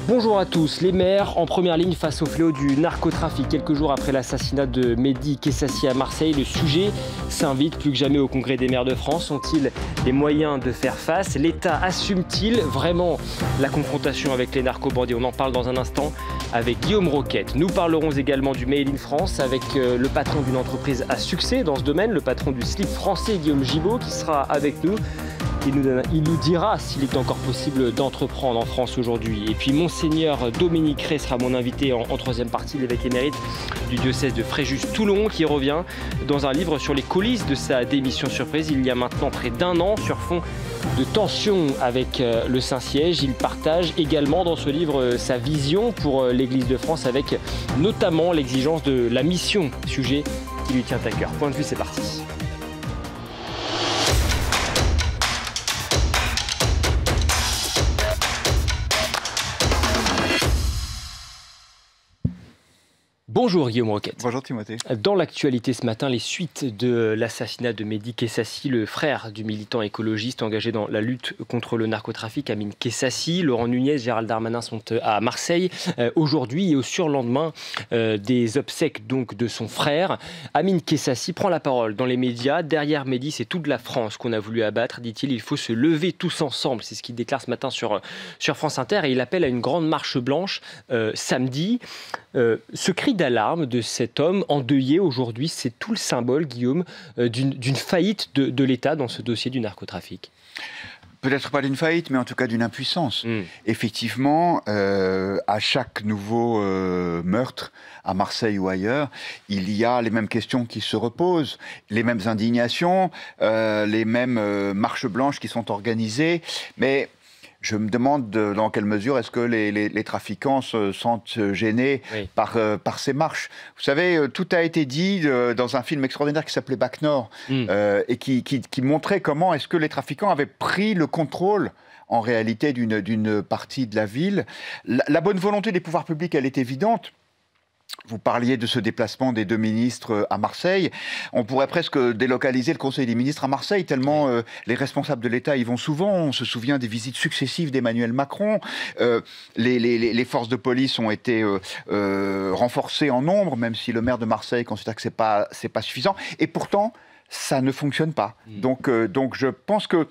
Bonjour à tous. Les maires en première ligne face au fléau du narcotrafic. Quelques jours après l'assassinat de Mehdi Kessassi à Marseille, le sujet s'invite plus que jamais au Congrès des maires de France. Ont-ils les moyens de faire face? L'État assume-t-il vraiment la confrontation avec les narcobandits? On en parle dans un instant avec Guillaume Roquette. Nous parlerons également du Made in France avec le patron d'une entreprise à succès dans ce domaine, le patron du slip français Guillaume Gibaud, qui sera avec nous. Il nous dira s'il est encore possible d'entreprendre en France aujourd'hui. Et puis Monseigneur Dominique Rey sera mon invité en troisième partie, l'évêque émérite du diocèse de Fréjus-Toulon, qui revient dans un livre sur les coulisses de sa démission surprise il y a maintenant près d'un an, sur fond de tension avec le Saint-Siège. Il partage également dans ce livre sa vision pour l'Église de France, avec notamment l'exigence de la mission, sujet qui lui tient à cœur. Point de vue, c'est parti. Bonjour Guillaume Roquette. Bonjour Timothée. Dans l'actualité ce matin, les suites de l'assassinat de Mehdi Kessassi, le frère du militant écologiste engagé dans la lutte contre le narcotrafic, Amine Kessassi. Laurent Nunez, Gérald Darmanin sont à Marseille aujourd'hui et au surlendemain des obsèques donc de son frère. Amine Kessassi prend la parole dans les médias. Derrière Mehdi, c'est toute la France qu'on a voulu abattre, dit-il. Il faut se lever tous ensemble. C'est ce qu'il déclare ce matin sur France Inter, et il appelle à une grande marche blanche samedi. Ce cri d'alarme de cet homme endeuillé aujourd'hui, c'est tout le symbole, Guillaume, d'une faillite de l'État dans ce dossier du narcotrafic. Peut-être pas d'une faillite, mais en tout cas d'une impuissance. Effectivement, à chaque nouveau meurtre, à Marseille ou ailleurs, il y a les mêmes questions qui se reposent, les mêmes indignations, les mêmes marches blanches qui sont organisées, mais je me demande dans quelle mesure est-ce que les trafiquants se sentent gênés par ces marches. Vous savez, tout a été dit dans un film extraordinaire qui s'appelait Bac Nord et qui montrait comment est-ce que les trafiquants avaient pris le contrôle en réalité d'une partie de la ville. La bonne volonté des pouvoirs publics, elle est évidente. Vous parliez de ce déplacement des deux ministres à Marseille. On pourrait presque délocaliser le Conseil des ministres à Marseille, tellement les responsables de l'État y vont souvent. On se souvient des visites successives d'Emmanuel Macron. Les forces de police ont été renforcées en nombre, même si le maire de Marseille considère que c'est pas suffisant. Et pourtant, ça ne fonctionne pas. Donc je pense que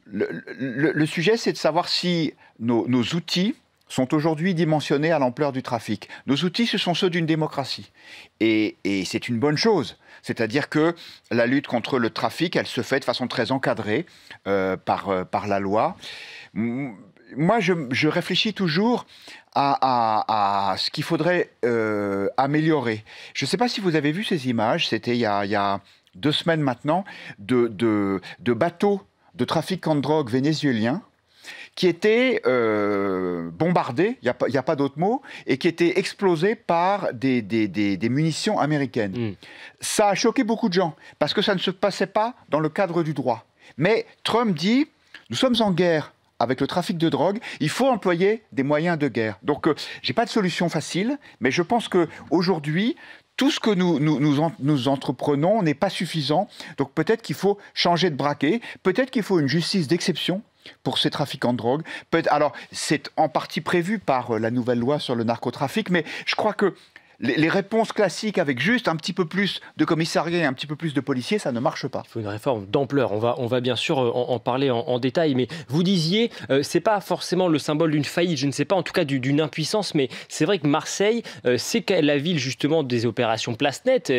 le sujet, c'est de savoir si nos outils sont aujourd'hui dimensionnés à l'ampleur du trafic. Nos outils, ce sont ceux d'une démocratie. Et c'est une bonne chose. C'est-à-dire que la lutte contre le trafic, elle se fait de façon très encadrée par la loi. Moi, je réfléchis toujours à ce qu'il faudrait améliorer. Je ne sais pas si vous avez vu ces images, c'était il y a 2 semaines maintenant, de bateaux de trafiquants de drogue vénézuéliens qui étaient bombardés, il n'y a pas d'autre mot, et qui étaient explosés par des munitions américaines. Ça a choqué beaucoup de gens, parce que ça ne se passait pas dans le cadre du droit. Mais Trump dit, nous sommes en guerre avec le trafic de drogue, il faut employer des moyens de guerre. Donc, je n'ai pas de solution facile, mais je pense qu'aujourd'hui, tout ce que nous entreprenons n'est pas suffisant. Donc peut-être qu'il faut changer de braquet, peut-être qu'il faut une justice d'exception pour ces trafiquants de drogue. Alors, c'est en partie prévu par la nouvelle loi sur le narcotrafic, mais je crois que les réponses classiques avec juste un petit peu plus de commissariat et un petit peu plus de policiers, ça ne marche pas. Il faut une réforme d'ampleur. On va bien sûr en parler en détail, mais vous disiez, c'est pas forcément le symbole d'une faillite, je ne sais pas, en tout cas d'une impuissance, mais c'est vrai que Marseille, c'est la ville justement des opérations Place Nette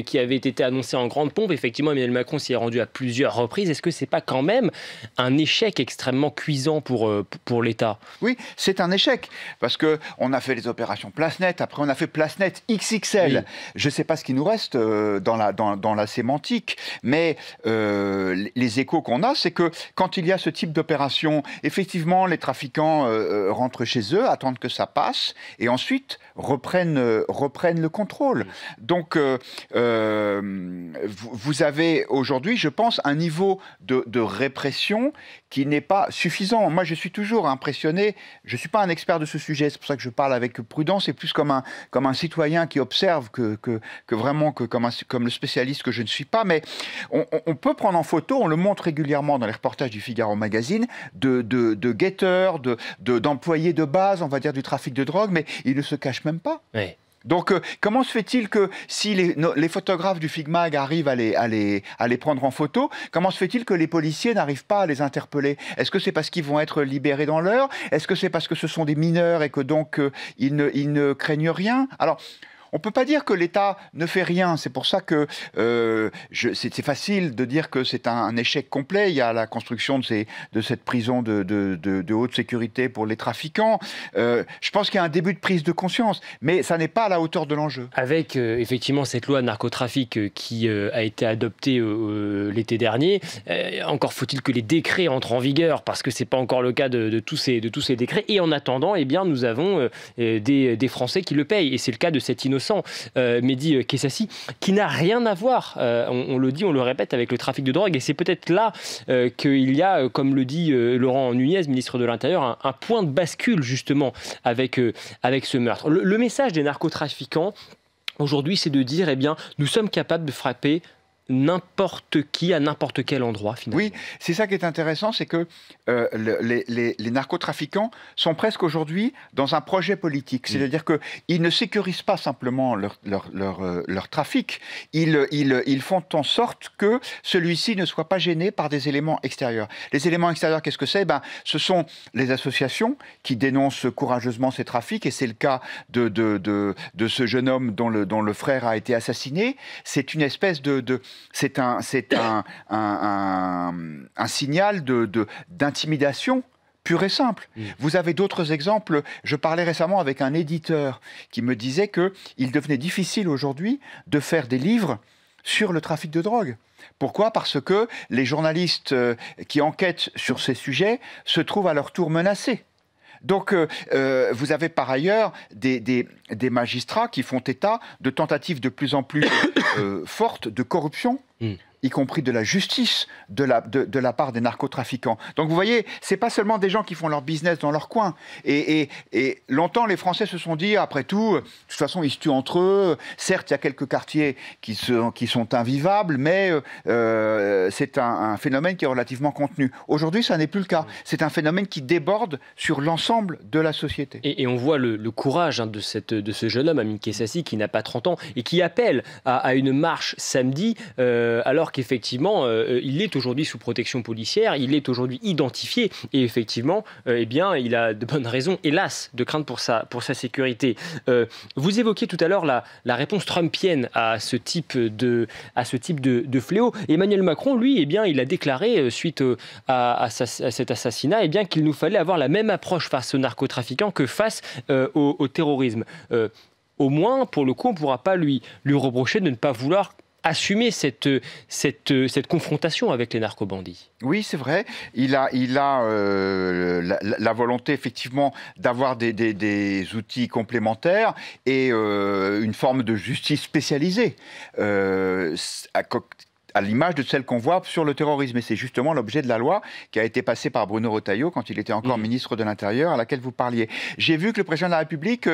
qui avaient été annoncées en grande pompe. Effectivement, Emmanuel Macron s'y est rendu à plusieurs reprises. Est-ce que c'est pas quand même un échec extrêmement cuisant pour l'État? Oui, c'est un échec, parce qu'on a fait les opérations Place Nette, après on a fait Place Nette XXL. Oui. Je ne sais pas ce qui nous reste dans la sémantique, mais les échos qu'on a, c'est que quand il y a ce type d'opération, effectivement, les trafiquants rentrent chez eux, attendent que ça passe, et ensuite reprennent le contrôle. Donc, vous avez aujourd'hui, je pense, un niveau de répression qui n'est pas suffisant. Moi, je suis toujours impressionné, je ne suis pas un expert de ce sujet, c'est pour ça que je parle avec prudence, et plus comme un citoyen citoyen qui observe vraiment comme le spécialiste que je ne suis pas, mais on peut prendre en photo, on le montre régulièrement dans les reportages du Figaro Magazine, de guetteurs, d'employés de base, on va dire, du trafic de drogue, mais ils ne se cachent même pas. Oui. Donc, comment se fait-il que si les photographes du Figmag arrivent à les prendre en photo, comment se fait-il que les policiers n'arrivent pas à les interpeller? Est-ce que c'est parce qu'ils vont être libérés dans l'heure? Est-ce que c'est parce que ce sont des mineurs et que donc ils ne craignent rien? Alors, on ne peut pas dire que l'État ne fait rien. C'est pour ça que c'est facile de dire que c'est un échec complet. Il y a la construction de cette prison de haute sécurité pour les trafiquants. Je pense qu'il y a un début de prise de conscience, mais ça n'est pas à la hauteur de l'enjeu. Avec effectivement cette loi narcotrafic qui a été adoptée l'été dernier, encore faut-il que les décrets entrent en vigueur, parce que ce n'est pas encore le cas de tous ces décrets. Et en attendant, eh bien, nous avons des Français qui le payent. Et c'est le cas de cet innocent Mehdi Kessassi, qui n'a rien à voir, on le dit, on le répète, avec le trafic de drogue. Et c'est peut-être là qu'il y a, comme le dit Laurent Nunez, ministre de l'Intérieur, un point de bascule justement avec ce meurtre. Le message des narcotrafiquants aujourd'hui, c'est de dire, eh bien, nous sommes capables de frapper n'importe qui, à n'importe quel endroit, finalement. Oui, c'est ça qui est intéressant, c'est que les narcotrafiquants sont presque aujourd'hui dans un projet politique. C'est-à-dire qu'ils ne sécurisent pas simplement leur trafic, ils font en sorte que celui-ci ne soit pas gêné par des éléments extérieurs. Les éléments extérieurs, qu'est-ce que c'est? Ce sont les associations qui dénoncent courageusement ces trafics, et c'est le cas de ce jeune homme dont le frère a été assassiné. C'est une espèce c'est un signal d'intimidation pure et simple. Vous avez d'autres exemples. Je parlais récemment avec un éditeur qui me disait qu'il devenait difficile aujourd'hui de faire des livres sur le trafic de drogue. Pourquoi? Parce que les journalistes qui enquêtent sur ces sujets se trouvent à leur tour menacés. Donc, vous avez par ailleurs des magistrats qui font état de tentatives de plus en plus fortes de corruption, y compris de la justice, de la part des narcotrafiquants. Donc vous voyez, c'est pas seulement des gens qui font leur business dans leur coin. Et longtemps, les Français se sont dit, après tout, de toute façon, ils se tuent entre eux. Certes, il y a quelques quartiers qui sont invivables, mais c'est un phénomène qui est relativement contenu. Aujourd'hui, ça n'est plus le cas. C'est un phénomène qui déborde sur l'ensemble de la société. Et on voit le courage de ce jeune homme, Mehdi Kessassi, qui n'a pas 30 ans, et qui appelle à une marche samedi, alors qu'effectivement, il est aujourd'hui sous protection policière, il est aujourd'hui identifié, et effectivement, eh bien, il a de bonnes raisons, hélas, de craindre pour sa sécurité. Vous évoquiez tout à l'heure la réponse trumpienne à ce type de fléau. Emmanuel Macron, lui, eh bien, il a déclaré, suite à cet assassinat, eh bien, qu'il nous fallait avoir la même approche face aux narcotrafiquants que face au terrorisme. Au moins, pour le coup, on ne pourra pas lui reprocher de ne pas vouloir assumer cette confrontation avec les narcobandits. Oui, c'est vrai. Il a la volonté, effectivement, d'avoir des outils complémentaires et une forme de justice spécialisée. À l'image de celle qu'on voit sur le terrorisme. Et c'est justement l'objet de la loi qui a été passée par Bruno Retailleau quand il était encore ministre de l'Intérieur, à laquelle vous parliez. J'ai vu que le président de la République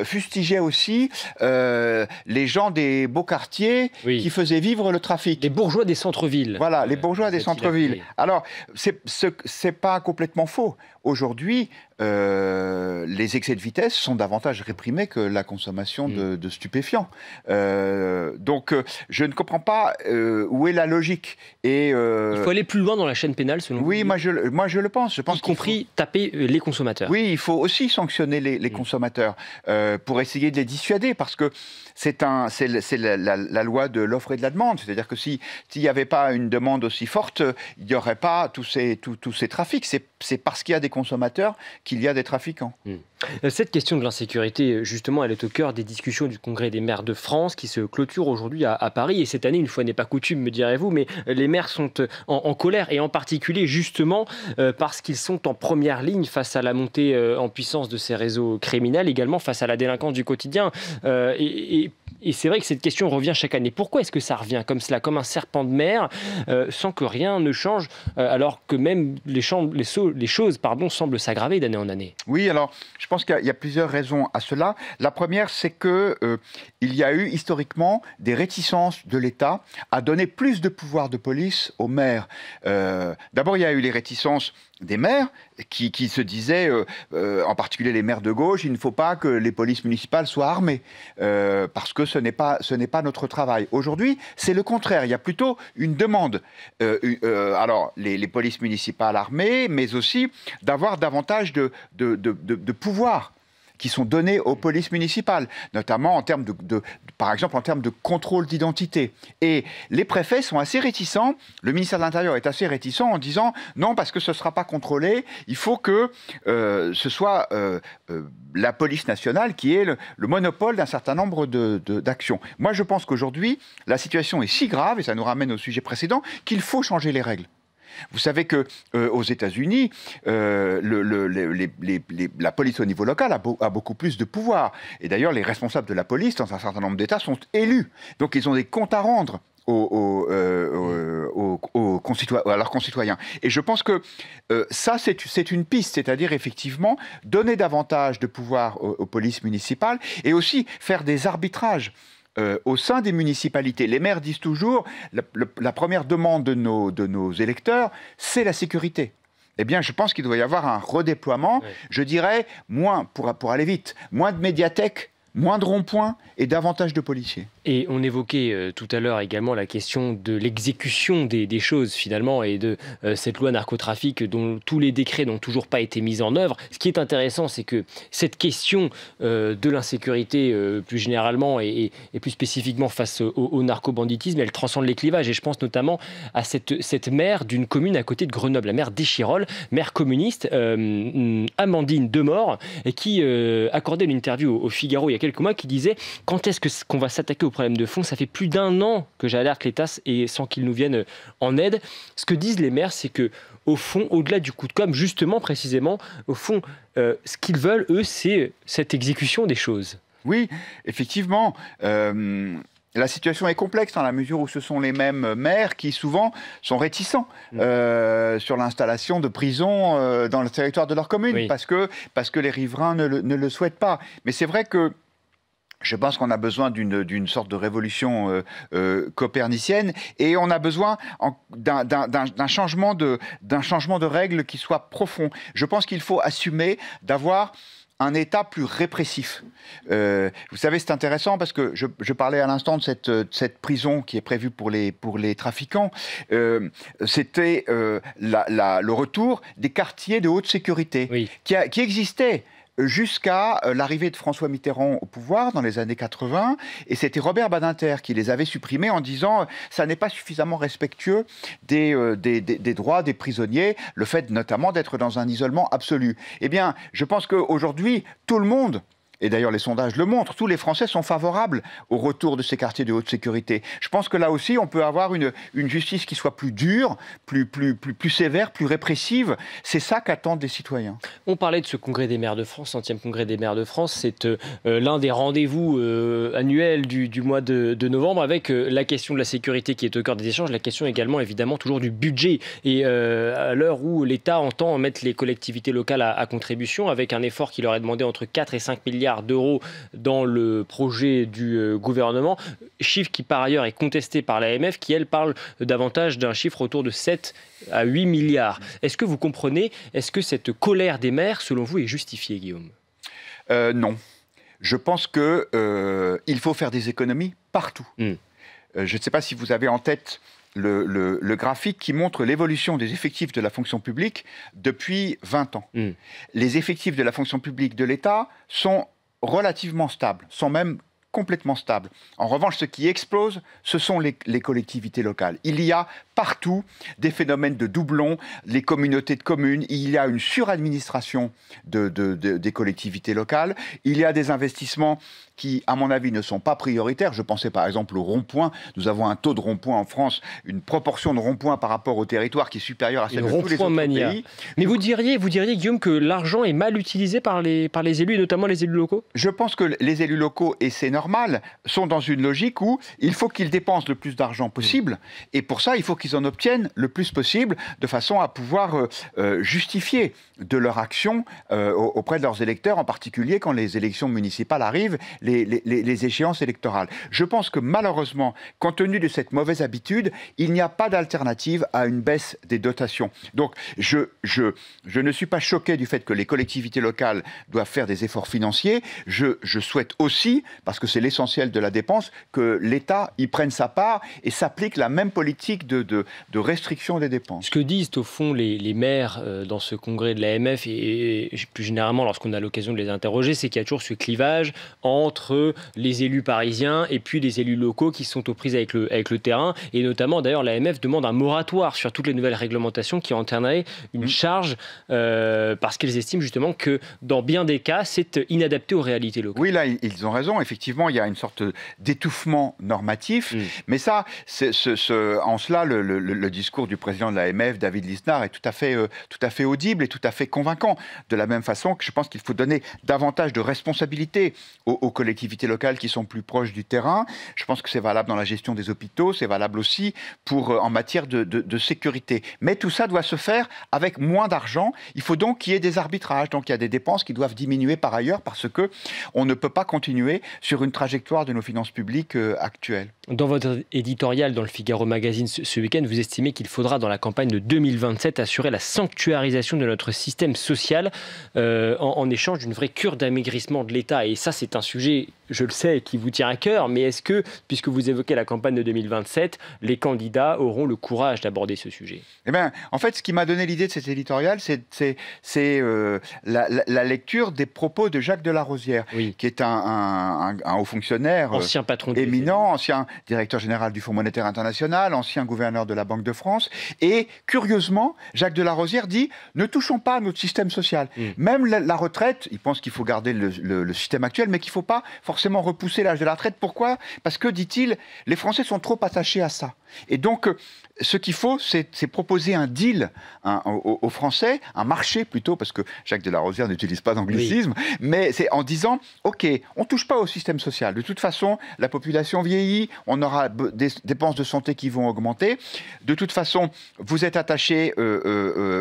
fustigeait aussi les gens des beaux quartiers qui faisaient vivre le trafic. Les bourgeois des centres-villes. Voilà, les bourgeois des centres-villes. Alors, c'est pas complètement faux. Aujourd'hui, les excès de vitesse sont davantage réprimés que la consommation de stupéfiants. Donc, je ne comprends pas où est la logique. Il faut aller plus loin dans la chaîne pénale, selon vous? Oui, moi je le pense. Je pense y compris taper les consommateurs. Oui, il faut aussi sanctionner les consommateurs pour essayer de les dissuader, parce que c'est la loi de l'offre et de la demande. C'est-à-dire que s'il n'y avait pas une demande aussi forte, il n'y aurait pas tous ces trafics. C'est parce qu'il y a des consommateurs qu'il y a des trafiquants. Cette question de l'insécurité, justement, elle est au cœur des discussions du Congrès des maires de France qui se clôture aujourd'hui à Paris. Et cette année, une fois n'est pas coutume, me direz-vous, mais les maires sont en colère, et en particulier, justement, parce qu'ils sont en première ligne face à la montée en puissance de ces réseaux criminels, également face à la délinquance du quotidien. Et Et c'est vrai que cette question revient chaque année. Pourquoi est-ce que ça revient comme cela, comme un serpent de mer, sans que rien ne change, alors que même les choses semblent s'aggraver d'année en année? Oui, alors je pense qu'il y a plusieurs raisons à cela. La première, c'est que il y a eu historiquement des réticences de l'État à donner plus de pouvoir de police aux maires. D'abord, il y a eu les réticences des maires qui se disaient, en particulier les maires de gauche, il ne faut pas que les polices municipales soient armées, parce que ce n'est pas notre travail. Aujourd'hui, c'est le contraire. Il y a plutôt une demande. Alors, les polices municipales armées, mais aussi d'avoir davantage de pouvoir qui sont donnés aux polices municipales, notamment en termes par exemple en termes de contrôle d'identité. Et les préfets sont assez réticents, le ministère de l'Intérieur est assez réticent en disant non, parce que ce ne sera pas contrôlé, il faut que ce soit la police nationale qui ait le monopole d'un certain nombre d'actions. Moi, je pense qu'aujourd'hui, la situation est si grave, et ça nous ramène au sujet précédent, qu'il faut changer les règles. Vous savez qu'aux États-Unis, la police au niveau local a beaucoup plus de pouvoir. Et d'ailleurs, les responsables de la police, dans un certain nombre d'États, sont élus. Donc, ils ont des comptes à rendre à leurs concitoyens. Et je pense que ça, c'est une piste, c'est-à-dire effectivement donner davantage de pouvoir aux polices municipales et aussi faire des arbitrages. Au sein des municipalités, les maires disent toujours la première demande de nos électeurs, c'est la sécurité. Eh bien, je pense qu'il doit y avoir un redéploiement, oui. Je dirais, moins, pour aller vite, moins de médiathèques, moins de ronds-points et davantage de policiers. Et on évoquait tout à l'heure également la question de l'exécution des choses finalement et de cette loi narcotrafic dont tous les décrets n'ont toujours pas été mis en œuvre. Ce qui est intéressant, c'est que cette question de l'insécurité plus généralement et plus spécifiquement face au narcobanditisme, elle transcende les clivages. Et je pense notamment à cette maire d'une commune à côté de Grenoble, la maire d'Échirolles, maire communiste, Amandine Demort, et qui accordait une interview au Figaro il y a quelques mois, qui disait « Quand est-ce qu'on va s'attaquer au problème de fond ? Ça fait plus d'1 an que j'alerte l'État et sans qu'il nous vienne en aide. » Ce que disent les maires, c'est que au fond, au-delà du coup de com', justement, précisément, au fond, ce qu'ils veulent, eux, c'est cette exécution des choses. Oui, effectivement. La situation est complexe dans la mesure où ce sont les mêmes maires qui souvent sont réticents sur l'installation de prisons dans le territoire de leur commune, oui. parce que les riverains ne le souhaitent pas. Mais c'est vrai que je pense qu'on a besoin d'une sorte de révolution copernicienne et on a besoin d'un changement de règles qui soit profond. Je pense qu'il faut assumer d'avoir un État plus répressif. Vous savez, c'est intéressant parce que je parlais à l'instant de cette prison qui est prévue pour les trafiquants. C'était le retour des quartiers de haute sécurité, oui. qui existaient jusqu'à l'arrivée de François Mitterrand au pouvoir dans les années 80, et c'était Robert Badinter qui les avait supprimés en disant ça n'est pas suffisamment respectueux des droits des prisonniers, le fait notamment d'être dans un isolement absolu. Eh bien, je pense qu'aujourd'hui, tout le monde, et d'ailleurs les sondages le montrent, tous les Français sont favorables au retour de ces quartiers de haute sécurité. Je pense que là aussi, on peut avoir une justice qui soit plus dure, plus sévère, plus répressive. C'est ça qu'attendent les citoyens. On parlait de ce congrès des maires de France, 100e congrès des maires de France. C'est l'un des rendez-vous annuels du mois de novembre, avec la question de la sécurité qui est au cœur des échanges, la question également évidemment toujours du budget. Et à l'heure où l'État entend mettre les collectivités locales à contribution, avec un effort qui leur est demandé entre 4 et 5 milliards d'euros dans le projet du gouvernement, chiffre qui par ailleurs est contesté par l'AMF, qui elle parle davantage d'un chiffre autour de 7 à 8 milliards. Est-ce que vous comprenez, est-ce que cette colère des maires, selon vous, est justifiée, Guillaume ? Non. Je pense qu'il faut faire des économies partout. Je ne sais pas si vous avez en tête le graphique qui montre l'évolution des effectifs de la fonction publique depuis 20 ans. Les effectifs de la fonction publique de l'État sont relativement stables, sont même complètement stables. En revanche, ce qui explose, ce sont les collectivités locales. Il y a partout des phénomènes de doublons, les communautés de communes, il y a une suradministration des collectivités locales, il y a des investissements qui, à mon avis, ne sont pas prioritaires. Je pensais par exemple au rond-point. Nous avons un taux de rond-point en France, une proportion de rond-point par rapport au territoire qui est supérieure à celle de tous les autres pays. Mais vous diriez, Guillaume, que l'argent est mal utilisé par les élus, et notamment les élus locaux ? Je pense que les élus locaux, et c'est normal, normal, sont dans une logique où il faut qu'ils dépensent le plus d'argent possible, et pour ça, il faut qu'ils en obtiennent le plus possible, de façon à pouvoir justifier de leur action auprès de leurs électeurs, en particulier quand les élections municipales arrivent, les échéances électorales. Je pense que malheureusement, compte tenu de cette mauvaise habitude, il n'y a pas d'alternative à une baisse des dotations. Donc, je ne suis pas choqué du fait que les collectivités locales doivent faire des efforts financiers. Je souhaite aussi, parce que c'est l'essentiel de la dépense, que l'État y prenne sa part et s'applique la même politique de restriction des dépenses. Ce que disent au fond les maires dans ce congrès de l'AMF et plus généralement lorsqu'on a l'occasion de les interroger, c'est qu'il y a toujours ce clivage entre les élus parisiens et puis les élus locaux qui sont aux prises avec le terrain. Et notamment, d'ailleurs, l'AMF demande un moratoire sur toutes les nouvelles réglementations qui entraîneraient une charge parce qu'ils estiment justement que dans bien des cas, c'est inadapté aux réalités locales. Oui, là, ils ont raison. Effectivement, il y a une sorte d'étouffement normatif. Mais ça, en cela, le discours du président de l'AMF, David Lisnard, est tout à fait audible et tout à fait convaincant. De la même façon que je pense qu'il faut donner davantage de responsabilités aux collectivités locales qui sont plus proches du terrain. Je pense que c'est valable dans la gestion des hôpitaux, c'est valable aussi en matière de sécurité. Mais tout ça doit se faire avec moins d'argent. Il faut donc qu'il y ait des arbitrages. Donc il y a des dépenses qui doivent diminuer par ailleurs parce qu'on ne peut pas continuer sur une trajectoire de nos finances publiques actuelles. Dans votre éditorial dans le Figaro Magazine ce week-end, vous estimez qu'il faudra dans la campagne de 2027 assurer la sanctuarisation de notre système social en échange d'une vraie cure d'amaigrissement de l'État. Et ça, c'est un sujet, je le sais, qui vous tient à cœur. Mais est-ce que, puisque vous évoquez la campagne de 2027, les candidats auront le courage d'aborder ce sujet? Eh bien, en fait, ce qui m'a donné l'idée de cet éditorial, c'est la lecture des propos de Jacques de Larosière, qui est un haut fonctionnaire ancien patron éminent, ancien directeur général du Fonds monétaire international, ancien gouverneur de la Banque de France. Et curieusement, Jacques de Larosière dit « Ne touchons pas à notre système social. Même la retraite, il pense qu'il faut garder le système actuel, mais qu'il ne faut pas forcément repousser l'âge de la retraite. Pourquoi? Parce que, dit-il, les Français sont trop attachés à ça. Et donc, ce qu'il faut, c'est proposer un deal aux Français, un marché plutôt, parce que Jacques de Larosière n'utilise pas d'anglicisme, mais c'est en disant, OK, on ne touche pas au système social. De toute façon, la population vieillit, on aura des dépenses de santé qui vont augmenter. De toute façon, vous êtes attachés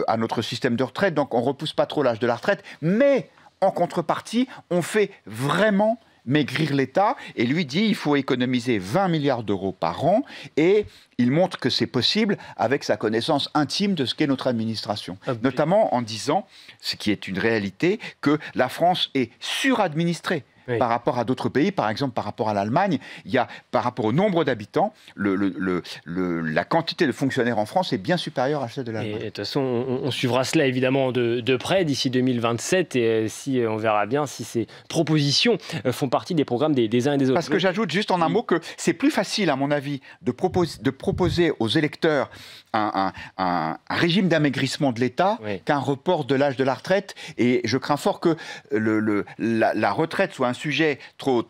à notre système de retraite, donc on ne repousse pas trop l'âge de la retraite, mais en contrepartie, on fait vraiment maigrir l'État, et lui dit il faut économiser 20 milliards d'euros par an, et il montre que c'est possible avec sa connaissance intime de ce qu'est notre administration. Notamment en disant, ce qui est une réalité, que la France est suradministrée. Par rapport à d'autres pays, par exemple par rapport à l'Allemagne, il y a, par rapport au nombre d'habitants, la quantité de fonctionnaires en France est bien supérieure à celle de l'Allemagne. De toute façon, on suivra cela évidemment de près d'ici 2027 et on verra bien si ces propositions font partie des programmes des uns et des autres. Parce que j'ajoute juste en un mot que c'est plus facile, à mon avis, de proposer aux électeurs un régime d'amaigrissement de l'État qu'un report de l'âge de la retraite. Et je crains fort que la retraite soit un sujet trop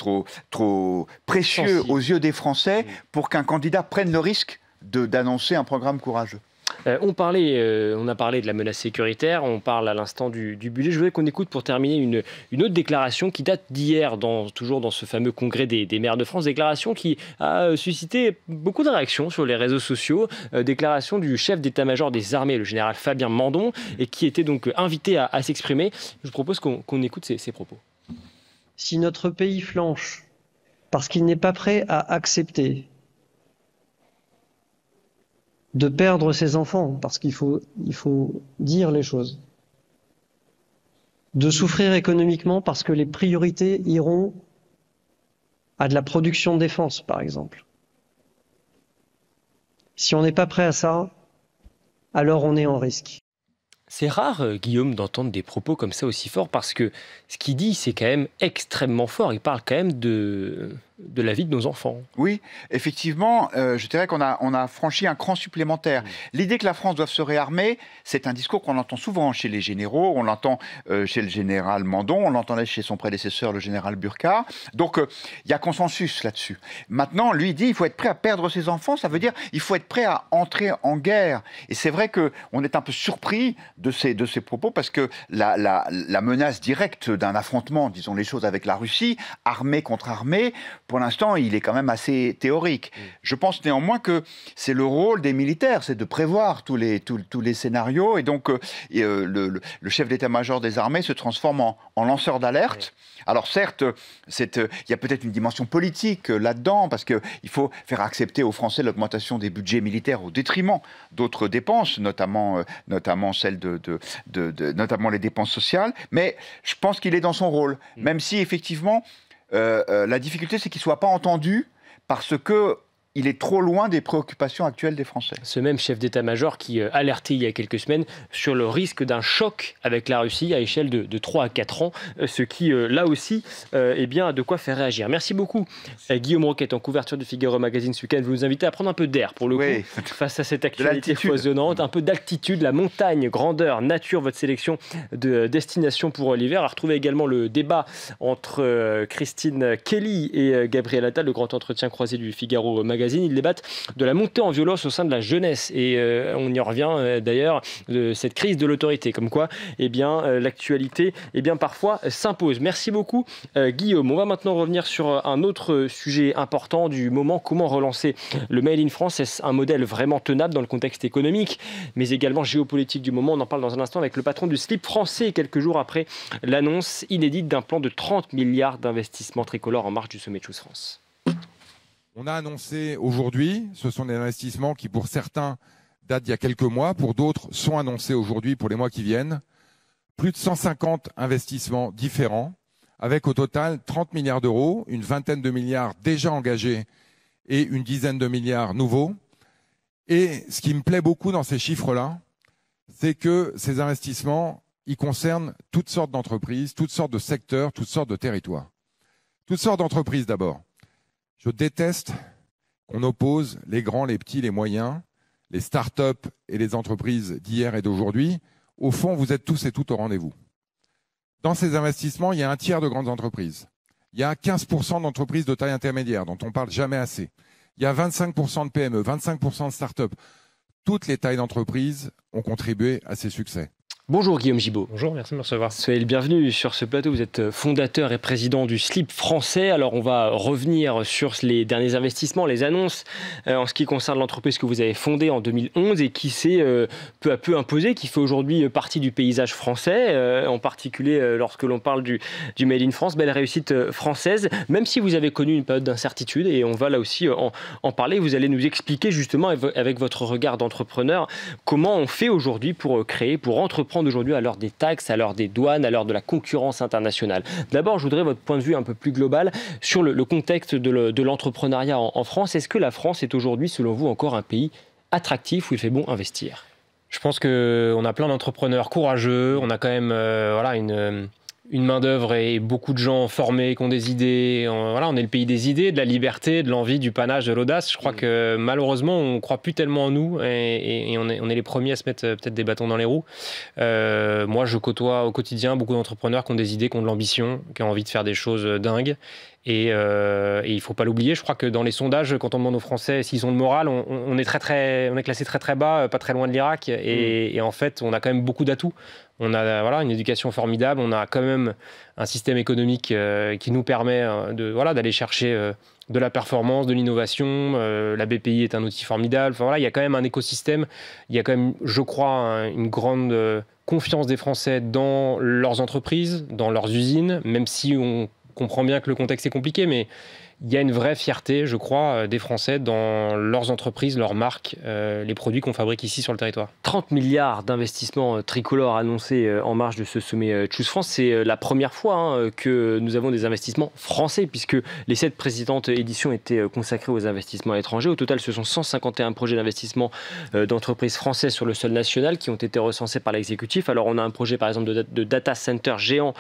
précieux sensible aux yeux des Français pour qu'un candidat prenne le risque d'annoncer un programme courageux. On a parlé de la menace sécuritaire, on parle à l'instant du budget. Je voudrais qu'on écoute pour terminer une autre déclaration qui date d'hier, toujours dans ce fameux congrès des maires de France, déclaration qui a suscité beaucoup de réactions sur les réseaux sociaux, déclaration du chef d'état-major des armées, le général Fabien Mandon, et qui était donc invité à s'exprimer. Je propose qu'on écoute ses propos. Si notre pays flanche parce qu'il n'est pas prêt à accepter de perdre ses enfants, parce qu'il faut dire les choses, de souffrir économiquement parce que les priorités iront à de la production de défense, par exemple. Si on n'est pas prêt à ça, alors on est en risque. C'est rare, Guillaume, d'entendre des propos comme ça aussi forts, parce que ce qu'il dit, c'est quand même extrêmement fort. Il parle quand même de la vie de nos enfants. Oui, effectivement, je dirais qu'on a franchi un cran supplémentaire. L'idée que la France doive se réarmer, c'est un discours qu'on entend souvent chez les généraux, on l'entend chez le général Mandon, on l'entendait chez son prédécesseur, le général Burqa. Donc, il y a consensus là-dessus. Maintenant, lui dit, il faut être prêt à perdre ses enfants, ça veut dire il faut être prêt à entrer en guerre. Et c'est vrai qu'on est un peu surpris de ces propos, parce que la menace directe d'un affrontement, disons les choses, avec la Russie, armée contre armée, pour l'instant, il est quand même assez théorique. Je pense néanmoins que c'est le rôle des militaires, c'est de prévoir tous les scénarios. Et donc, le chef d'état-major des armées se transforme en lanceur d'alerte. Alors certes, il y a peut-être une dimension politique là-dedans, parce qu'il faut faire accepter aux Français l'augmentation des budgets militaires au détriment d'autres dépenses, notamment celles notamment les dépenses sociales. Mais je pense qu'il est dans son rôle, même si effectivement... la difficulté, c'est qu'il ne soit pas entendu parce qu'il est trop loin des préoccupations actuelles des Français. Ce même chef d'état-major qui alertait il y a quelques semaines sur le risque d'un choc avec la Russie à échelle de 3 à 4 ans, ce qui, là aussi, a de quoi faire réagir. Merci beaucoup, Guillaume Roquette, en couverture du Figaro Magazine ce week-end. Vous nous invitez à prendre un peu d'air, pour le coup, face à cette actualité foisonnante, un peu d'altitude, la montagne, grandeur, nature, votre sélection de destinations pour l'hiver. À retrouver également le débat entre Christine Kelly et Gabriel Attal, le grand entretien croisé du Figaro Magazine. Ils débattent de la montée en violence au sein de la jeunesse. Et on y revient d'ailleurs de cette crise de l'autorité. Comme quoi, l'actualité, parfois s'impose. Merci beaucoup, Guillaume. On va maintenant revenir sur un autre sujet important du moment. Comment relancer le Made in France? Est-ce un modèle vraiment tenable dans le contexte économique, mais également géopolitique du moment? On en parle dans un instant avec le patron du slip français, quelques jours après l'annonce inédite d'un plan de 30 milliards d'investissements tricolores en marge du sommet Choose France. On a annoncé aujourd'hui, ce sont des investissements qui pour certains datent d'il y a quelques mois, pour d'autres sont annoncés aujourd'hui pour les mois qui viennent. Plus de 150 investissements différents, avec au total 30 milliards d'euros, une vingtaine de milliards déjà engagés et une dizaine de milliards nouveaux. Et ce qui me plaît beaucoup dans ces chiffres-là, c'est que ces investissements, ils concernent toutes sortes d'entreprises, toutes sortes de secteurs, toutes sortes de territoires. Toutes sortes d'entreprises d'abord. Je déteste qu'on oppose les grands, les petits, les moyens, les start-up et les entreprises d'hier et d'aujourd'hui. Au fond, vous êtes tous et toutes au rendez-vous. Dans ces investissements, il y a un tiers de grandes entreprises. Il y a 15% d'entreprises de taille intermédiaire, dont on ne parle jamais assez. Il y a 25% de PME, 25% de start-up. Toutes les tailles d'entreprises ont contribué à ces succès. Bonjour Guillaume Gibaud. Bonjour, merci de me recevoir. Soyez le bienvenu sur ce plateau. Vous êtes fondateur et président du slip français. Alors on va revenir sur les derniers investissements, les annonces en ce qui concerne l'entreprise que vous avez fondée en 2011 et qui s'est peu à peu imposée, qui fait aujourd'hui partie du paysage français, en particulier lorsque l'on parle du Made in France, belle réussite française, même si vous avez connu une période d'incertitude, et on va là aussi en parler. Vous allez nous expliquer justement avec votre regard d'entrepreneur comment on fait aujourd'hui pour créer, pour entreprendre aujourd'hui à l'heure des taxes, à l'heure des douanes, à l'heure de la concurrence internationale. D'abord, je voudrais votre point de vue un peu plus global sur le contexte de l'entrepreneuriat en France. Est-ce que la France est aujourd'hui, selon vous, encore un pays attractif où il fait bon investir? Je pense qu'on a plein d'entrepreneurs courageux, on a quand même une main-d'œuvre et beaucoup de gens formés qui ont des idées. On est le pays des idées, de la liberté, de l'envie, du panache, de l'audace. Je crois que malheureusement, on ne croit plus tellement en nous et on est les premiers à se mettre peut-être des bâtons dans les roues. Moi, je côtoie au quotidien beaucoup d'entrepreneurs qui ont des idées, qui ont de l'ambition, qui ont envie de faire des choses dingues. Et il ne faut pas l'oublier. Je crois que dans les sondages, quand on demande aux Français s'ils ont le moral, on est classé très très bas, pas très loin de l'Irak. Et en fait, on a quand même beaucoup d'atouts. On a une éducation formidable, on a quand même un système économique qui nous permet d'aller chercher de la performance, de l'innovation. La BPI est un outil formidable. Il y a quand même un écosystème. Il y a quand même, je crois, une grande confiance des Français dans leurs entreprises, dans leurs usines, même si on comprend bien que le contexte est compliqué, mais il y a une vraie fierté, je crois, des Français dans leurs entreprises, leurs marques, les produits qu'on fabrique ici sur le territoire. 30 milliards d'investissements tricolores annoncés en marge de ce sommet Choose France. C'est la première fois que nous avons des investissements français, puisque les 7 précédentes éditions étaient consacrées aux investissements étrangers. Au total, ce sont 151 projets d'investissement d'entreprises françaises sur le sol national qui ont été recensés par l'exécutif. Alors, on a un projet, par exemple, de data center géant,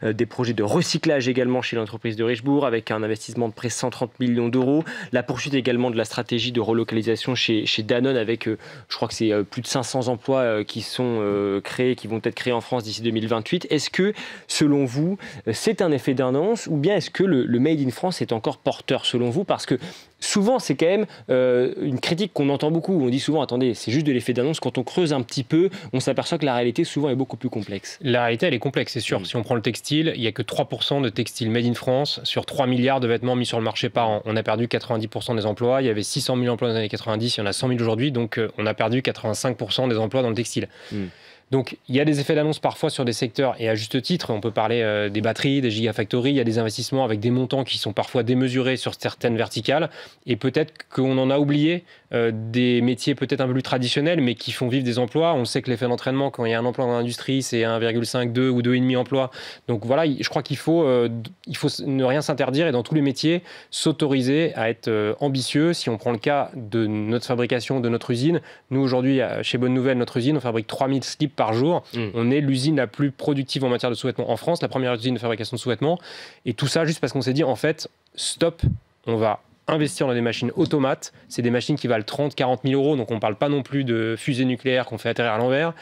des projets de recyclage également chez l'entreprise de Richebourg, avec un investissement de près 130 millions d'euros. La poursuite également de la stratégie de relocalisation chez Danone avec, je crois que c'est plus de 500 emplois qui sont créés, qui vont être créés en France d'ici 2028. Est-ce que, selon vous, c'est un effet d'annonce ou bien est-ce que le Made in France est encore porteur selon vous? Parce que souvent, c'est quand même une critique qu'on entend beaucoup. On dit souvent, attendez, c'est juste de l'effet d'annonce. Quand on creuse un petit peu, on s'aperçoit que la réalité, souvent, est beaucoup plus complexe. La réalité, elle est complexe, c'est sûr. Si on prend le textile, il n'y a que 3% de textile Made in France sur 3 milliards de vêtements mis sur le marché par an. On a perdu 90% des emplois. Il y avait 600 000 emplois dans les années 90, il y en a 100 000 aujourd'hui. Donc, on a perdu 85% des emplois dans le textile. Donc, il y a des effets d'annonce parfois sur des secteurs, et à juste titre, on peut parler des batteries, des gigafactories, il y a des investissements avec des montants qui sont parfois démesurés sur certaines verticales, et peut-être qu'on en a oublié des métiers peut-être un peu plus traditionnels, mais qui font vivre des emplois. On sait que l'effet d'entraînement, quand il y a un emploi dans l'industrie, c'est 1,5, 2 ou 2,5 emplois. Donc voilà, je crois qu'il faut ne rien s'interdire, et dans tous les métiers, s'autoriser à être ambitieux. Si on prend le cas de notre fabrication, de notre usine, nous aujourd'hui, chez Bonne Nouvelle, notre usine, on fabrique 3000 slips par jour. On est l'usine la plus productive en matière de sous-vêtements en France, la première usine de fabrication de sous-vêtements. Et tout ça juste parce qu'on s'est dit, en fait, stop, on va investir dans des machines automates. C'est des machines qui valent 30, 40 000 euros, donc on ne parle pas non plus de fusées nucléaires qu'on fait atterrir à l'envers.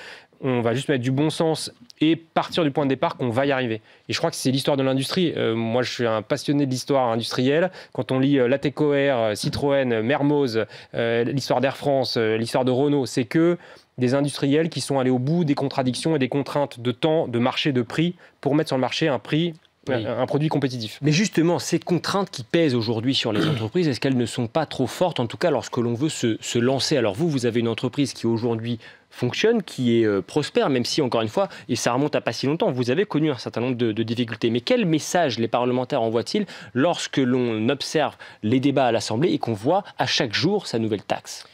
On va juste mettre du bon sens et partir du point de départ qu'on va y arriver. Et je crois que c'est l'histoire de l'industrie. Moi, je suis un passionné de l'histoire industrielle. Quand on lit Lateco Air, Citroën, Mermoz, l'histoire d'Air France, l'histoire de Renault, c'est que des industriels qui sont allés au bout des contradictions et des contraintes de temps, de marché, de prix, pour mettre sur le marché un prix, un produit compétitif. Mais justement, ces contraintes qui pèsent aujourd'hui sur les entreprises, est-ce qu'elles ne sont pas trop fortes, en tout cas lorsque l'on veut se lancer? Alors vous avez une entreprise qui aujourd'hui fonctionne, qui est prospère, même si, encore une fois, et ça remonte à pas si longtemps, vous avez connu un certain nombre de difficultés. Mais quel message les parlementaires envoient-ils lorsque l'on observe les débats à l'Assemblée et qu'on voit à chaque jour sa nouvelle taxe?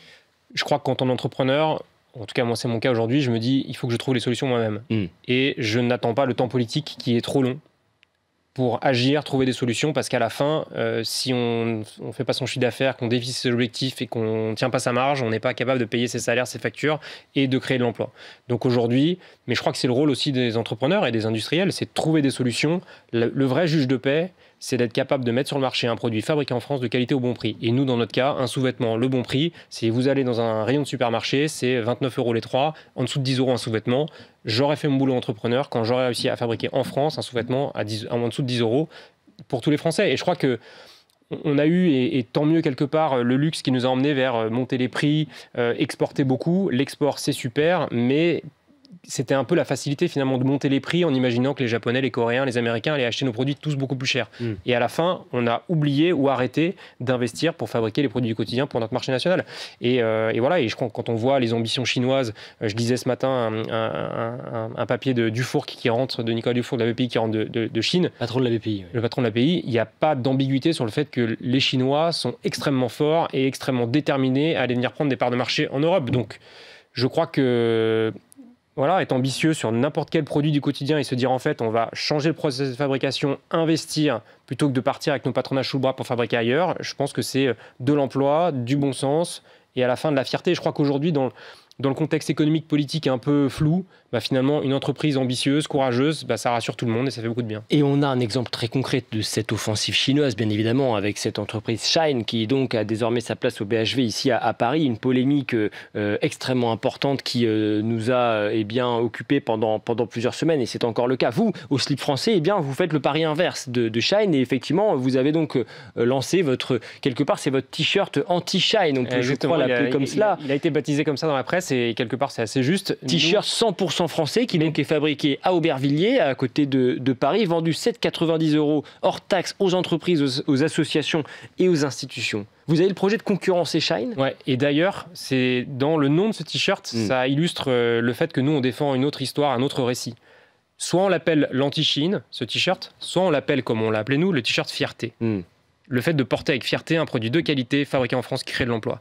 Je crois que quand on est entrepreneur, en tout cas moi c'est mon cas aujourd'hui, je me dis il faut que je trouve les solutions moi-même. Et je n'attends pas le temps politique qui est trop long pour agir, trouver des solutions, parce qu'à la fin, si on ne fait pas son chiffre d'affaires, qu'on dévie ses objectifs et qu'on ne tient pas sa marge, on n'est pas capable de payer ses salaires, ses factures et de créer de l'emploi. Donc aujourd'hui, mais je crois que c'est le rôle aussi des entrepreneurs et des industriels, c'est de trouver des solutions. Le vrai juge de paix, c'est d'être capable de mettre sur le marché un produit fabriqué en France de qualité au bon prix. Et nous, dans notre cas, un sous-vêtement, le bon prix, si vous allez dans un rayon de supermarché, c'est 29 € les 3, en dessous de 10 € un sous-vêtement. J'aurais fait mon boulot entrepreneur quand j'aurais réussi à fabriquer en France un sous-vêtement en dessous de 10 € pour tous les Français. Et je crois que on a eu, et tant mieux quelque part, le luxe qui nous a emmenés vers monter les prix, exporter beaucoup. L'export, c'est super, mais c'était un peu la facilité finalement de monter les prix en imaginant que les Japonais, les Coréens, les Américains allaient acheter nos produits tous beaucoup plus chers. Et à la fin, on a oublié ou arrêté d'investir pour fabriquer les produits du quotidien pour notre marché national. Et voilà, et je crois que quand on voit les ambitions chinoises, je lisais ce matin un papier de Dufour qui rentre, de Nicolas Dufour de la BPI qui rentre de Chine. Patron de la BPI. Le patron de la BPI, il n'y a pas d'ambiguïté sur le fait que les Chinois sont extrêmement forts et extrêmement déterminés à aller venir prendre des parts de marché en Europe. Donc, je crois que voilà, être ambitieux sur n'importe quel produit du quotidien et se dire en fait on va changer le processus de fabrication, investir plutôt que de partir avec nos patronages sous le bras pour fabriquer ailleurs, je pense que c'est de l'emploi, du bon sens et à la fin de la fierté. Je crois qu'aujourd'hui dans le contexte économique, politique un peu flou, finalement, une entreprise ambitieuse, courageuse, ça rassure tout le monde et ça fait beaucoup de bien. Et on a un exemple très concret de cette offensive chinoise, bien évidemment, avec cette entreprise Shine, qui donc a désormais sa place au BHV ici à Paris. Une polémique extrêmement importante qui nous a occupés pendant plusieurs semaines, et c'est encore le cas. Vous, au Slip Français, vous faites le pari inverse de Shine, et effectivement, vous avez donc lancé quelque part, c'est votre t-shirt anti-Shine, on peut je crois l'appeler comme cela. Il a été baptisé comme ça dans la presse, et quelque part, c'est assez juste. T-shirt 100% français qui donc est fabriqué à Aubervilliers, à côté de Paris, vendu 7,90 € hors taxe aux entreprises, aux associations et aux institutions. Vous avez le projet de concurrencer Shine ? Ouais, et d'ailleurs, c'est dans le nom de ce t-shirt, ça illustre le fait que nous, on défend une autre histoire, un autre récit. Soit on l'appelle l'anti-Chine, ce t-shirt, soit on l'appelle, comme on l'a appelé nous, le t-shirt fierté. Le fait de porter avec fierté un produit de qualité, fabriqué en France, qui crée de l'emploi.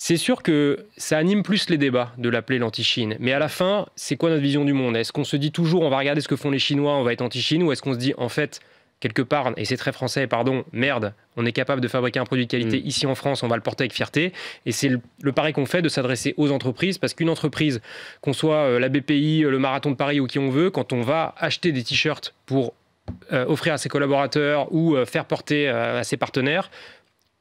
C'est sûr que ça anime plus les débats de l'appeler l'anti-Chine. Mais à la fin, c'est quoi notre vision du monde ? Est-ce qu'on se dit toujours, on va regarder ce que font les Chinois, on va être anti-Chine ? Ou est-ce qu'on se dit, en fait, quelque part, et c'est très français, merde, on est capable de fabriquer un produit de qualité ici en France, on va le porter avec fierté. Et c'est le pari qu'on fait de s'adresser aux entreprises, parce qu'une entreprise, qu'on soit la BPI, le Marathon de Paris ou qui on veut, quand on va acheter des t-shirts pour offrir à ses collaborateurs ou faire porter à ses partenaires,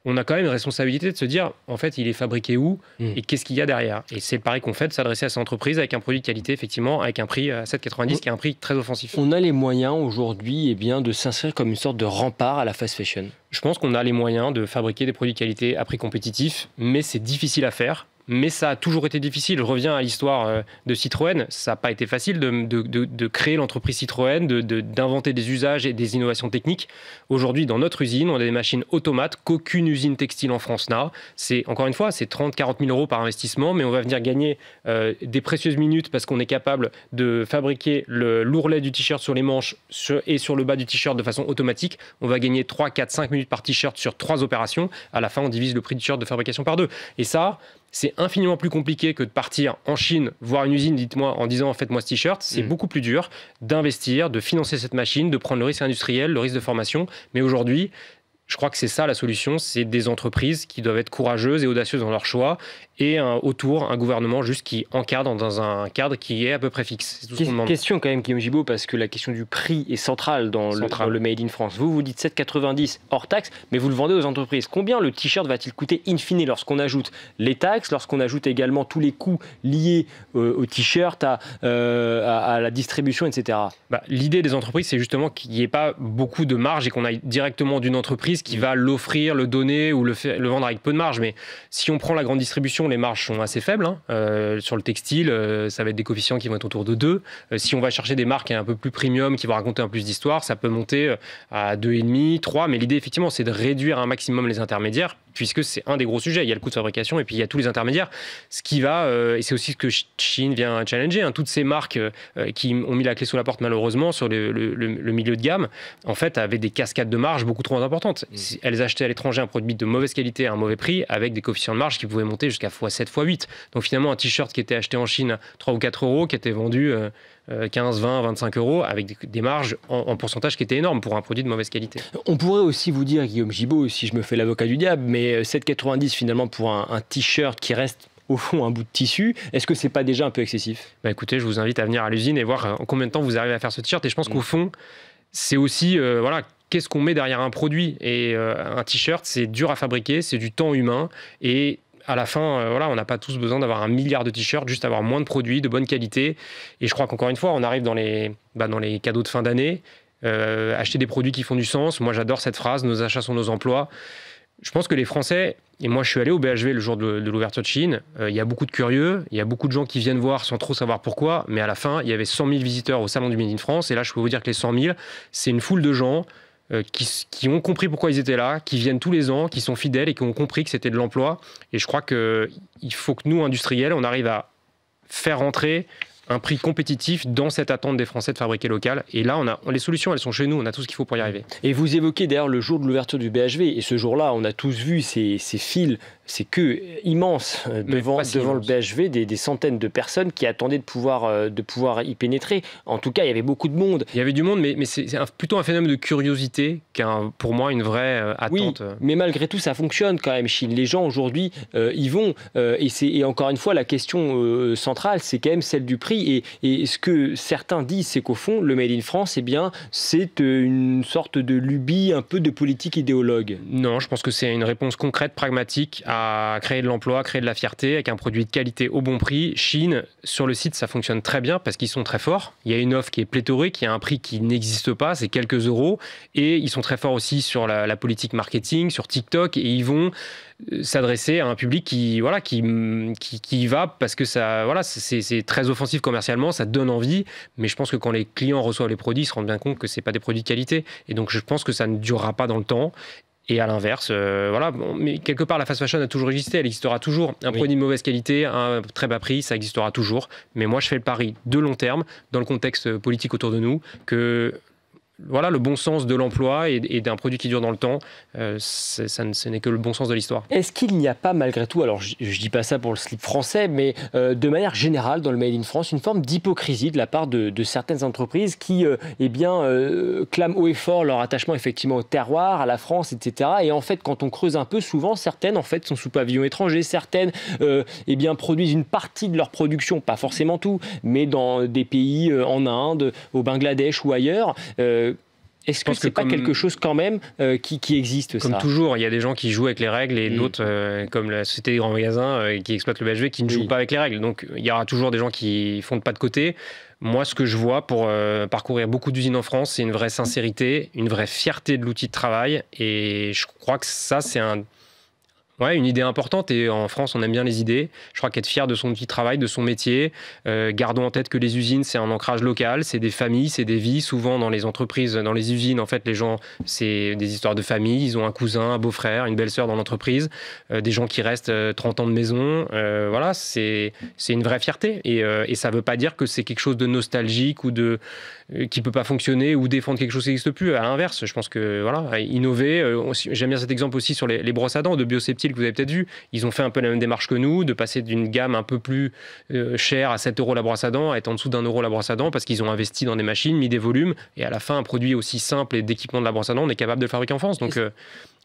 on a quand même une responsabilité de se dire, en fait, il est fabriqué où et qu'est-ce qu'il y a derrière. Et c'est le pari qu'on fait, de s'adresser à ces entreprises avec un produit de qualité, effectivement, avec un prix à 7,90, qui est un prix très offensif. On a les moyens aujourd'hui de s'inscrire comme une sorte de rempart à la fast fashion. Je pense qu'on a les moyens de fabriquer des produits de qualité à prix compétitif, mais c'est difficile à faire. Mais ça a toujours été difficile. Je reviens à l'histoire de Citroën. Ça n'a pas été facile de créer l'entreprise Citroën, d'inventer des usages et des innovations techniques. Aujourd'hui, dans notre usine, on a des machines automates qu'aucune usine textile en France n'a. Encore une fois, c'est 30-40 000 euros par investissement, mais on va venir gagner des précieuses minutes parce qu'on est capable de fabriquer l'ourlet du t-shirt sur les manches et sur le bas du t-shirt de façon automatique. On va gagner 3, 4, 5 minutes par t-shirt sur 3 opérations. À la fin, on divise le prix du t-shirt de fabrication par 2. Et ça, c'est infiniment plus compliqué que de partir en Chine, voir une usine, dites-moi, en disant faites-moi ce t-shirt. C'est beaucoup plus dur d'investir, de financer cette machine, de prendre le risque industriel, le risque de formation. Mais aujourd'hui, je crois que c'est ça la solution, c'est des entreprises qui doivent être courageuses et audacieuses dans leurs choix et autour un gouvernement juste qui encadre dans un cadre qui est à peu près fixe. C'est tout ce qu'on demande. Question quand même, Guillaume Gibault, parce que la question du prix est centrale dans le Made in France. Vous dites 7,90 hors taxe, mais vous le vendez aux entreprises. Combien le t-shirt va-t-il coûter in fine lorsqu'on ajoute les taxes, lorsqu'on ajoute également tous les coûts liés au t-shirt, à la distribution, etc. L'idée des entreprises, c'est justement qu'il n'y ait pas beaucoup de marge et qu'on aille directement d'une entreprise qui va l'offrir, le donner ou le vendre avec peu de marge. Mais si on prend la grande distribution, les marges sont assez faibles. Sur le textile, ça va être des coefficients qui vont être autour de 2. Si on va chercher des marques un peu plus premium qui vont raconter un peu plus d'histoire, ça peut monter à 2,5, 3. Mais l'idée, effectivement, c'est de réduire un maximum les intermédiaires, puisque c'est un des gros sujets. Il y a le coût de fabrication et puis il y a tous les intermédiaires. Ce qui va, et c'est aussi ce que Shein vient challenger, toutes ces marques qui ont mis la clé sous la porte malheureusement sur le milieu de gamme, en fait, avaient des cascades de marge beaucoup trop importantes. Elles achetaient à l'étranger un produit de mauvaise qualité à un mauvais prix avec des coefficients de marge qui pouvaient monter jusqu'à x7, x8. Donc finalement, un t-shirt qui était acheté en Chine 3 ou 4 euros, qui était vendu 15, 20, 25 euros, avec des marges en pourcentage qui étaient énormes pour un produit de mauvaise qualité. On pourrait aussi vous dire, Guillaume Gibault, si je me fais l'avocat du diable, mais 7,90 finalement pour un t-shirt qui reste au fond un bout de tissu, est-ce que c'est pas déjà un peu excessif ? Écoutez, je vous invite à venir à l'usine et voir en combien de temps vous arrivez à faire ce t-shirt. Et je pense qu'au fond, c'est aussi qu'est-ce qu'on met derrière un produit. Et un t-shirt, c'est dur à fabriquer, c'est du temps humain. Et à la fin, on n'a pas tous besoin d'avoir 1 milliard de t-shirts, juste avoir moins de produits, de bonne qualité. Et je crois qu'encore une fois, on arrive dans les cadeaux de fin d'année. Acheter des produits qui font du sens. Moi, j'adore cette phrase, nos achats sont nos emplois. Je pense que les Français, et moi je suis allé au BHV le jour de l'ouverture de Shein, il y a beaucoup de curieux, il y a beaucoup de gens qui viennent voir sans trop savoir pourquoi, mais à la fin, il y avait 100 000 visiteurs au salon du Made in France, et là je peux vous dire que les 100 000, c'est une foule de gens qui ont compris pourquoi ils étaient là, qui viennent tous les ans, qui sont fidèles et qui ont compris que c'était de l'emploi. Et je crois qu'il faut que nous, industriels, on arrive à faire rentrer un prix compétitif dans cette attente des Français de fabriquer local. Et là, les solutions, elles sont chez nous. On a tout ce qu'il faut pour y arriver. Et vous évoquez d'ailleurs le jour de l'ouverture du BHV. Et ce jour-là, on a tous vu ces fils, ces queues immenses devant le BHV, des centaines de personnes qui attendaient de pouvoir y pénétrer. En tout cas, il y avait beaucoup de monde. Il y avait du monde, mais c'est plutôt un phénomène de curiosité pour moi, une vraie attente. Oui, mais malgré tout, ça fonctionne quand même, Shein. Les gens, aujourd'hui, y vont. Et encore une fois, la question centrale, c'est quand même celle du prix. Et ce que certains disent, c'est qu'au fond, le Made in France, c'est une sorte de lubie, un peu de politique idéologue. Non, je pense que c'est une réponse concrète, pragmatique, à créer de l'emploi, créer de la fierté, avec un produit de qualité au bon prix. Shein, sur le site, ça fonctionne très bien parce qu'ils sont très forts. Il y a une offre qui est pléthorique, il y a un prix qui n'existe pas, c'est quelques euros. Et ils sont très forts aussi sur la politique marketing, sur TikTok, et ils vont s'adresser à un public qui y va parce que c'est très offensif commercialement, ça donne envie, mais je pense que quand les clients reçoivent les produits, ils se rendent bien compte que c'est pas des produits de qualité, et donc je pense que ça ne durera pas dans le temps. Et à l'inverse, mais quelque part la fast fashion a toujours existé, elle existera toujours. Un produit de mauvaise qualité, à un très bas prix, ça existera toujours. Mais moi je fais le pari de long terme, dans le contexte politique autour de nous, que le bon sens de l'emploi et d'un produit qui dure dans le temps, ce n'est que le bon sens de l'histoire. Est-ce qu'il n'y a pas malgré tout, alors je ne dis pas ça pour le slip français, mais de manière générale dans le Made in France, une forme d'hypocrisie de la part de certaines entreprises qui clament haut et fort leur attachement effectivement au terroir, à la France, etc. Et en fait, quand on creuse un peu, souvent certaines en fait sont sous pavillon étranger, certaines produisent une partie de leur production, pas forcément tout, mais dans des pays en Inde, au Bangladesh ou ailleurs. Est-ce que c'est pas quelque chose quand même qui existe, comme ça? Toujours, il y a des gens qui jouent avec les règles et d'autres, comme la Société des grands magasins qui exploite le BHV, qui ne jouent pas avec les règles. Donc il y aura toujours des gens qui font le pas de côté. Moi, ce que je vois pour parcourir beaucoup d'usines en France, c'est une vraie sincérité, une vraie fierté de l'outil de travail. Et je crois que ça, c'est une idée importante, et en France, on aime bien les idées. Je crois qu'être fier de son outil de travail, de son métier, gardons en tête que les usines, c'est un ancrage local, c'est des familles, c'est des vies. Souvent, dans les entreprises, dans les usines, en fait, les gens, c'est des histoires de famille. Ils ont un cousin, un beau-frère, une belle-sœur dans l'entreprise, des gens qui restent 30 ans de maison. Voilà, c'est une vraie fierté. Et ça ne veut pas dire que c'est quelque chose de nostalgique ou qui ne peut pas fonctionner ou défendre quelque chose qui n'existe plus. À l'inverse, je pense que voilà, innover. J'aime bien cet exemple aussi sur les brosses à dents de Bioseptile que vous avez peut-être vu. Ils ont fait un peu la même démarche que nous, de passer d'une gamme un peu plus chère à 7 € la brosse à dents à être en dessous d'1 € la brosse à dents, parce qu'ils ont investi dans des machines, mis des volumes, et à la fin, un produit aussi simple et d'équipement de la brosse à dents, on est capable de le fabriquer en France. Donc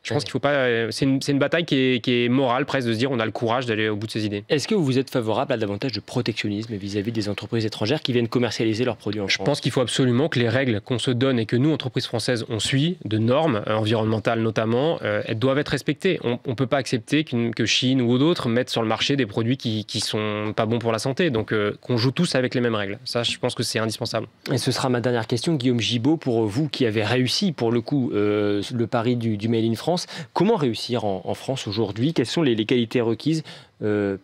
je pense qu'il faut pas. C'est une bataille qui est morale, presque, de se dire on a le courage d'aller au bout de ses idées. Est-ce que vous êtes favorable à davantage de protectionnisme vis-à-vis des entreprises étrangères qui viennent commercialiser leurs produits en France? Je pense qu'il faut absolument que les règles qu'on se donne et que nous, entreprises françaises, on suit, de normes environnementales notamment, elles doivent être respectées. On ne peut pas accepter que Chine ou d'autres mettent sur le marché des produits qui sont pas bons pour la santé. Donc qu'on joue tous avec les mêmes règles. Ça, je pense que c'est indispensable. Et ce sera ma dernière question, Guillaume Gibaud, pour vous qui avez réussi pour le coup le pari du Made in France. Comment réussir en France aujourd'hui? Quelles sont les qualités requises?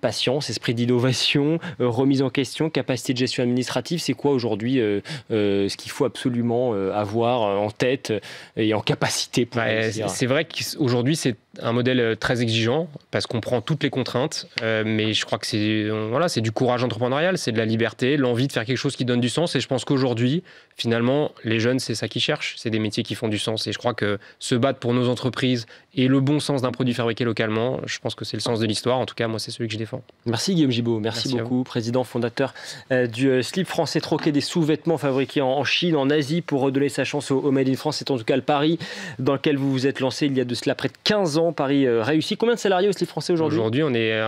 Patience, esprit d'innovation, remise en question, capacité de gestion administrative, c'est quoi aujourd'hui ce qu'il faut absolument avoir en tête et en capacité pour réussir? C'est vrai qu'aujourd'hui c'est un modèle très exigeant parce qu'on prend toutes les contraintes, mais je crois que c'est du courage entrepreneurial, c'est de la liberté, l'envie de faire quelque chose qui donne du sens, et je pense qu'aujourd'hui finalement les jeunes c'est ça qu'ils cherchent, c'est des métiers qui font du sens, et je crois que se battre pour nos entreprises et le bon sens d'un produit fabriqué localement, je pense que c'est le sens de l'histoire. En tout cas moi c'est celui que je défends. Merci Guillaume Gibaud, merci beaucoup, président fondateur du slip français troqué, des sous-vêtements fabriqués en Chine, en Asie, pour redonner sa chance au Made in France. C'est en tout cas le pari dans lequel vous vous êtes lancé il y a de cela près de 15 ans, pari réussi. Combien de salariés au slip français aujourd'hui? Aujourd'hui on est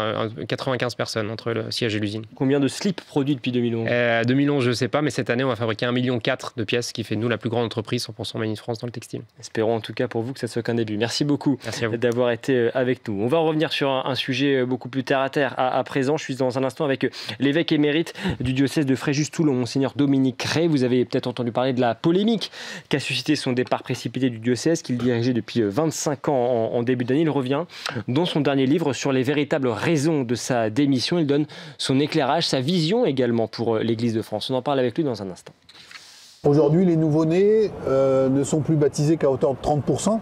95 personnes entre le siège et l'usine. Combien de slips produits depuis 2011? 2011 je ne sais pas, mais cette année on va fabriquer 1,4 million de pièces, qui fait de nous la plus grande entreprise 100% Made in France dans le textile. Espérons en tout cas pour vous que ça soit qu'un début. Merci beaucoup d'avoir été avec nous. On va revenir sur un sujet beaucoup plus terre à terre à présent. Je suis dans un instant avec l'évêque émérite du diocèse de Fréjus-Toulon, Monseigneur Dominique Rey. Vous avez peut-être entendu parler de la polémique qu'a suscité son départ précipité du diocèse qu'il dirigeait depuis 25 ans en début d'année. Il revient dans son dernier livre sur les véritables raisons de sa démission. Il donne son éclairage, sa vision également pour l'Église de France. On en parle avec lui dans un instant. Aujourd'hui, les nouveau-nés ne sont plus baptisés qu'à hauteur de 30%.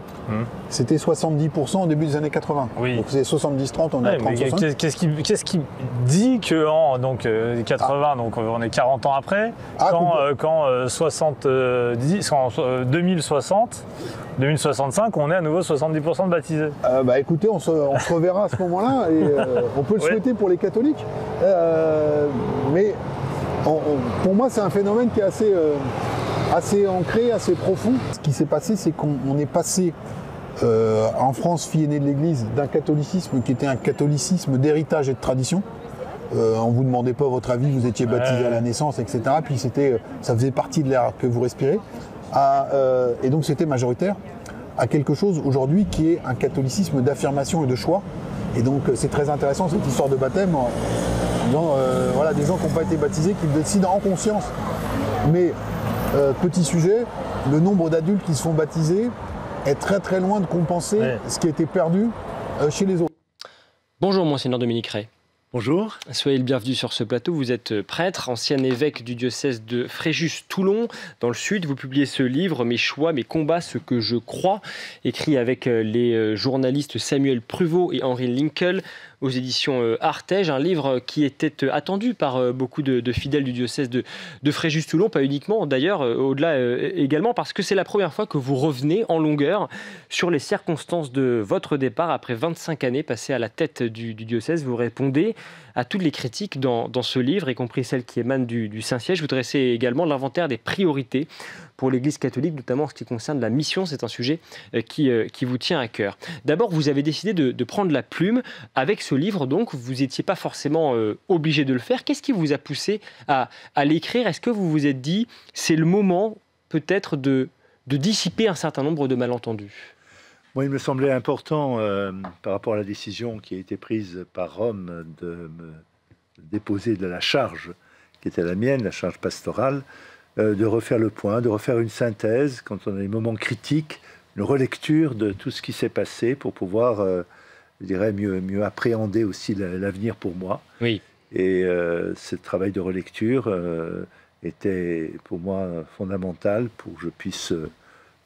C'était 70% au début des années 80. Oui. Donc c'est 70-30, on est à 30%. Qu'est-ce qui dit qu'en 80, donc on est 40 ans après, quand 2065, on est à nouveau 70% de baptisés? Écoutez, on se reverra à ce moment-là, et on peut le souhaiter pour les catholiques. Mais pour moi, c'est un phénomène qui est assez ancré, assez profond. Ce qui s'est passé, c'est qu'on est passé en France, fille aînée de l'Église, d'un catholicisme qui était un catholicisme d'héritage et de tradition. On ne vous demandait pas votre avis, vous étiez baptisé à la naissance, etc. Puis ça faisait partie de l'air que vous respirez. Et donc c'était majoritaire, à quelque chose aujourd'hui qui est un catholicisme d'affirmation et de choix. Et donc c'est très intéressant cette histoire de baptême. Des gens qui n'ont pas été baptisés, qui décident en conscience. Mais petit sujet, le nombre d'adultes qui se font baptiser est très très loin de compenser ce qui a été perdu chez les autres. Bonjour Monseigneur Dominique Rey. Bonjour. Soyez le bienvenu sur ce plateau. Vous êtes prêtre, ancien évêque du diocèse de Fréjus-Toulon, dans le Sud. Vous publiez ce livre, Mes choix, mes combats, ce que je crois, écrit avec les journalistes Samuel Pruvot et Henri Linkel, aux éditions Artege, un livre qui était attendu par beaucoup de fidèles du diocèse de Fréjus-Toulon, pas uniquement d'ailleurs, au-delà également, parce que c'est la première fois que vous revenez en longueur sur les circonstances de votre départ après 25 années passées à la tête du diocèse. Vous répondez à toutes les critiques dans ce livre, y compris celles qui émanent du Saint-Siège. Vous dressez également l'inventaire des priorités pour l'Église catholique, notamment en ce qui concerne la mission. C'est un sujet qui vous tient à cœur. D'abord, vous avez décidé de prendre la plume avec ce livre, donc vous n'étiez pas forcément obligé de le faire. Qu'est-ce qui vous a poussé à l'écrire? Est-ce que vous vous êtes dit, c'est le moment peut-être de dissiper un certain nombre de malentendus. Moi, il me semblait important, par rapport à la décision qui a été prise par Rome de me déposer de la charge qui était la mienne, la charge pastorale, de refaire le point, de refaire une synthèse quand on a des moments critiques, une relecture de tout ce qui s'est passé pour pouvoir, je dirais, mieux appréhender aussi l'avenir pour moi. Oui. Et ce travail de relecture était pour moi fondamental pour que je puisse,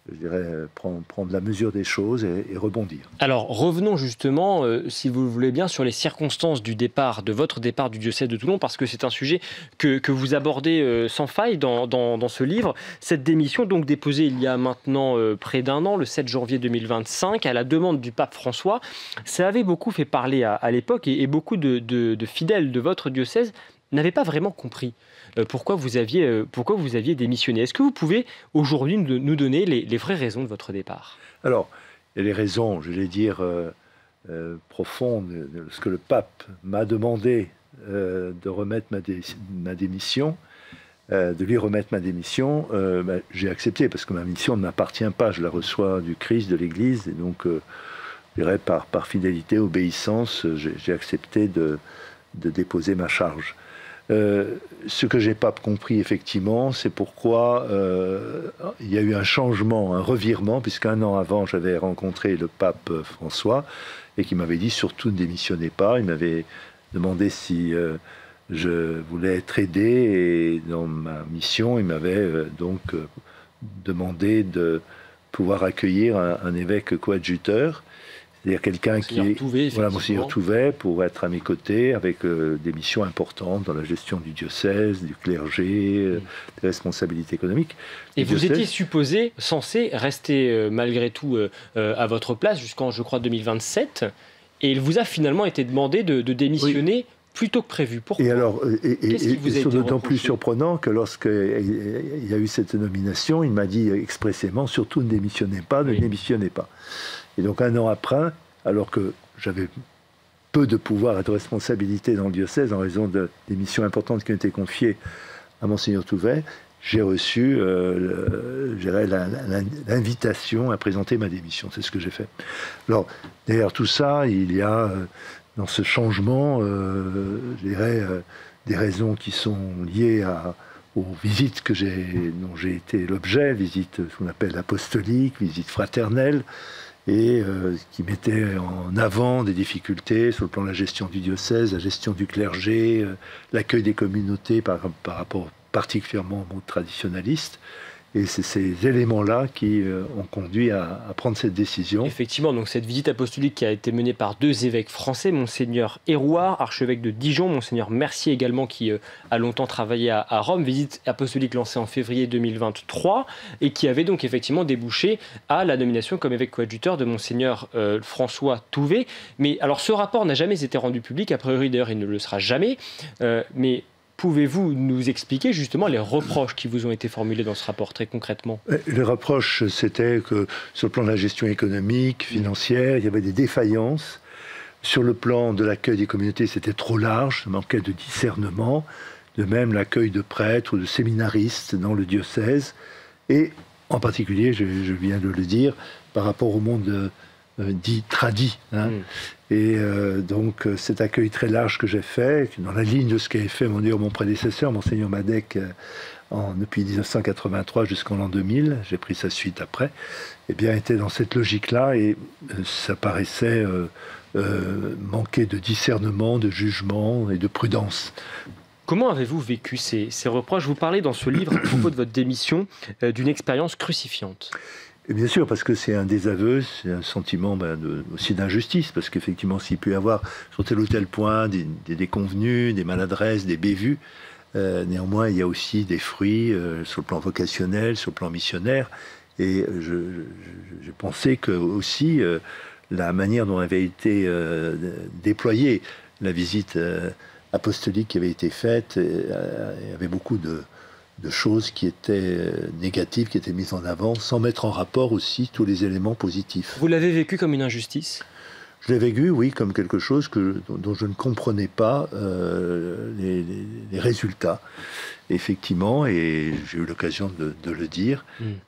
je dirais, prendre la mesure des choses et rebondir. Alors revenons justement, si vous le voulez bien, sur les circonstances de votre départ du diocèse de Toulon, parce que c'est un sujet que vous abordez sans faille dans ce livre. Cette démission, donc déposée il y a maintenant près d'un an, le 7 janvier 2025, à la demande du pape François, ça avait beaucoup fait parler à l'époque, et beaucoup de fidèles de votre diocèse n'avaient pas vraiment compris pourquoi vous aviez démissionné. Est-ce que vous pouvez aujourd'hui nous donner les vraies raisons de votre départ? Alors, il y a les raisons, je vais dire, profondes. Lorsque le pape m'a demandé de remettre ma démission, de lui remettre ma démission, j'ai accepté, parce que ma mission ne m'appartient pas. Je la reçois du Christ, de l'Église, et donc, je dirais, par fidélité, obéissance, j'ai accepté de déposer ma charge. Ce que j'ai pas compris effectivement, c'est pourquoi il y a eu un changement, un revirement, puisqu'un an avant j'avais rencontré le pape François et qui m'avait dit surtout ne démissionnez pas. Il m'avait demandé si je voulais être aidé, et dans ma mission il m'avait donc demandé de pouvoir accueillir un évêque coadjuteur. C'est-à-dire quelqu'un qui est, voilà, Monseigneur Touvet, pour être à mes côtés avec des missions importantes dans la gestion du diocèse, du clergé, des responsabilités économiques. Et vous étiez censé rester malgré tout à votre place jusqu'en, je crois, 2027. Et il vous a finalement été demandé de démissionner plus tôt que prévu. Pourquoi? Et alors, c'est d'autant plus surprenant que lorsqu'il y a eu cette nomination, il m'a dit expressément, surtout ne démissionnez pas, ne démissionnez pas. Et donc un an après, alors que j'avais peu de pouvoir et de responsabilité dans le diocèse en raison des missions importantes qui ont été confiées à Monseigneur Touvet, j'ai reçu l'invitation à présenter ma démission. C'est ce que j'ai fait. Alors, derrière tout ça, il y a dans ce changement, je dirais, des raisons qui sont liées aux visites dont j'ai été l'objet, visites qu'on appelle apostoliques, visites fraternelles, et qui mettait en avant des difficultés sur le plan de la gestion du diocèse, la gestion du clergé, l'accueil des communautés par rapport particulièrement au monde traditionnaliste. Et c'est ces éléments-là qui ont conduit à prendre cette décision. Effectivement, donc cette visite apostolique qui a été menée par deux évêques français, Monseigneur Hérouard, archevêque de Dijon, Monseigneur Mercier également, qui a longtemps travaillé à Rome, visite apostolique lancée en février 2023, et qui avait donc effectivement débouché à la nomination comme évêque coadjuteur de Monseigneur François Touvet. Mais alors ce rapport n'a jamais été rendu public, a priori d'ailleurs il ne le sera jamais, mais pouvez-vous nous expliquer justement les reproches qui vous ont été formulés dans ce rapport, très concrètement? Les reproches, c'était que sur le plan de la gestion économique, financière, il y avait des défaillances. Sur le plan de l'accueil des communautés, c'était trop large, ça manquait de discernement. De même, l'accueil de prêtres ou de séminaristes dans le diocèse. Et en particulier, je viens de le dire, par rapport au monde dit tradit. Et donc cet accueil très large que j'ai fait, dans la ligne de ce qu'avait fait mon prédécesseur, Monseigneur Madec, depuis 1983 jusqu'en l'an 2000, j'ai pris sa suite après, eh bien était dans cette logique-là, et ça paraissait manquer de discernement, de jugement et de prudence. Comment avez-vous vécu ces reproches? Vous parlez dans ce livre, à propos de votre démission, d'une expérience crucifiante. Et bien sûr, parce que c'est un désaveu, c'est un sentiment aussi d'injustice, parce qu'effectivement, s'il peut y avoir sur tel ou tel point des déconvenues, des maladresses, des bévues, néanmoins, il y a aussi des fruits sur le plan vocationnel, sur le plan missionnaire, et je pensais que aussi la manière dont avait été déployée la visite apostolique qui avait été faite, il y avait beaucoup de choses qui étaient négatives, qui étaient mises en avant, sans mettre en rapport aussi tous les éléments positifs. Vous l'avez vécu comme une injustice? Je l'ai vécu, oui, comme quelque chose dont je ne comprenais pas les résultats. Effectivement, et j'ai eu l'occasion de le dire,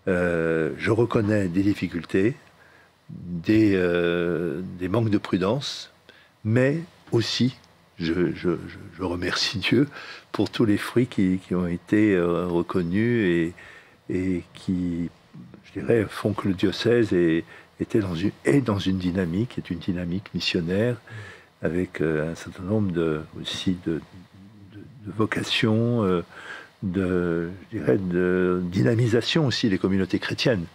je reconnais des difficultés, des manques de prudence, mais aussi, je remercie Dieu pour tous les fruits qui ont été reconnus et qui, je dirais, font que le diocèse est dans une dynamique, est une dynamique missionnaire, avec un certain nombre aussi de vocations, de dynamisation aussi des communautés chrétiennes.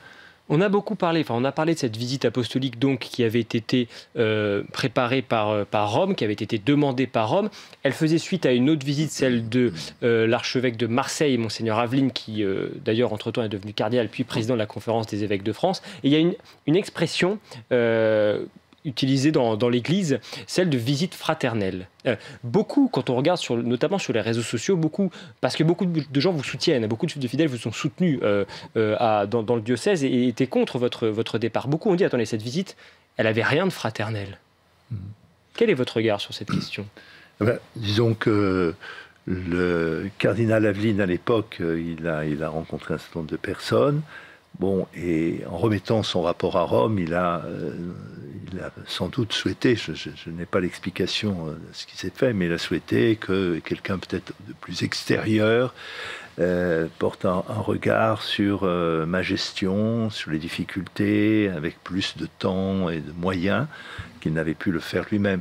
On a beaucoup parlé, on a parlé de cette visite apostolique donc qui avait été préparée par Rome, qui avait été demandée par Rome. Elle faisait suite à une autre visite, celle de l'archevêque de Marseille, Monseigneur Aveline, qui d'ailleurs entre-temps est devenu cardinal puis président de la Conférence des évêques de France. Et il y a une expression utilisée dans l'Église, celle de visite fraternelle. Beaucoup, quand on regarde notamment sur les réseaux sociaux, parce que beaucoup de gens vous soutiennent, beaucoup de fidèles vous sont soutenus dans le diocèse et étaient contre votre départ. Beaucoup ont dit, attendez, cette visite, elle n'avait rien de fraternel. Quel est votre regard sur cette question ? Disons que le cardinal Aveline, à l'époque, il a rencontré un certain nombre de personnes. Bon, et en remettant son rapport à Rome, il a sans doute souhaité, je n'ai pas l'explication de ce qui s'est fait, mais il a souhaité que quelqu'un peut-être de plus extérieur porte un regard sur ma gestion, sur les difficultés, avec plus de temps et de moyens, qu'il n'avait pu le faire lui-même.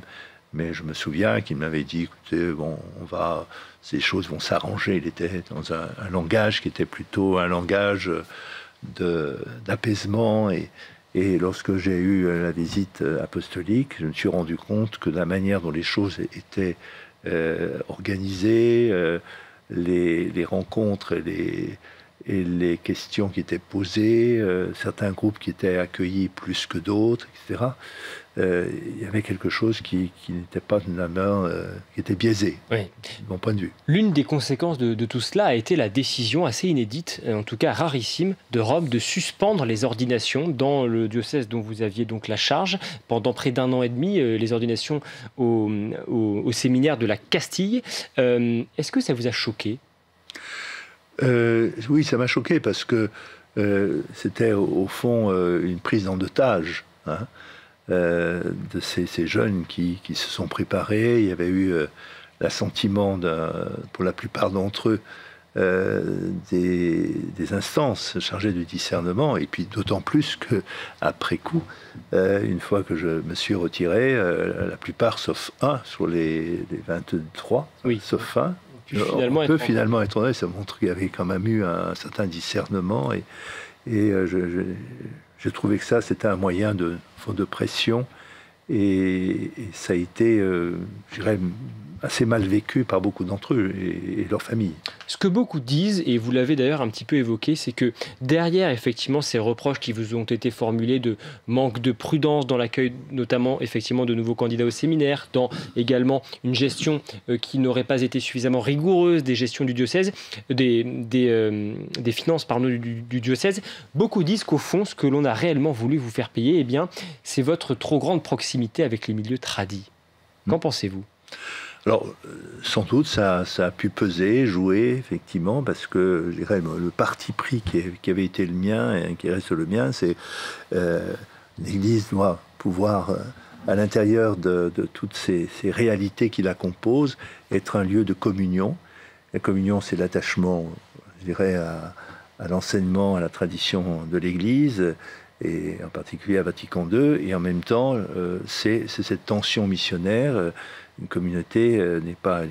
Mais je me souviens qu'il m'avait dit, écoutez, bon, ces choses vont s'arranger. Il était dans un langage qui était plutôt un langage d'apaisement et lorsque j'ai eu la visite apostolique, je me suis rendu compte que la manière dont les choses étaient organisées, les rencontres et les questions qui étaient posées, certains groupes qui étaient accueillis plus que d'autres, etc. Il y avait quelque chose qui n'était pas de la main, qui était biaisé, de mon point de vue. L'une des conséquences de tout cela a été la décision assez inédite, en tout cas rarissime, de Rome de suspendre les ordinations dans le diocèse dont vous aviez donc la charge. Pendant près d'1 an et demi, les ordinations au séminaire de la Castille. Est-ce que ça vous a choqué ? Oui, ça m'a choqué parce que c'était au fond une prise en otage, de ces jeunes qui se sont préparés. Il y avait eu l'assentiment pour la plupart d'entre eux des instances chargées du discernement, et puis d'autant plus qu'après coup, une fois que je me suis retiré, la plupart, sauf un, sur les 23, sauf un, on peut finalement être honnête, ça montre qu'il y avait quand même eu un certain discernement, et je trouvais que ça, c'était un moyen de pression, et ça a été, je dirais, assez mal vécu par beaucoup d'entre eux et leurs familles. Ce que beaucoup disent, et vous l'avez d'ailleurs un petit peu évoqué, c'est que derrière effectivement ces reproches qui vous ont été formulés de manque de prudence dans l'accueil notamment effectivement de nouveaux candidats au séminaire, dans également une gestion qui n'aurait pas été suffisamment rigoureuse des gestions du diocèse, des finances du diocèse, beaucoup disent qu'au fond ce que l'on a réellement voulu vous faire payer, eh bien, c'est votre trop grande proximité avec les milieux tradis. Qu'en pensez-vous ? Alors, sans doute, ça a pu peser, jouer, effectivement, parce que, je dirais, le parti pris qui avait été le mien et qui reste le mien, c'est l'Église doit pouvoir, à l'intérieur de toutes ces réalités qui la composent, être un lieu de communion. La communion, c'est l'attachement, je dirais, à l'enseignement, à la tradition de l'Église, et en particulier à Vatican II, et en même temps, c'est cette tension missionnaire. Une communauté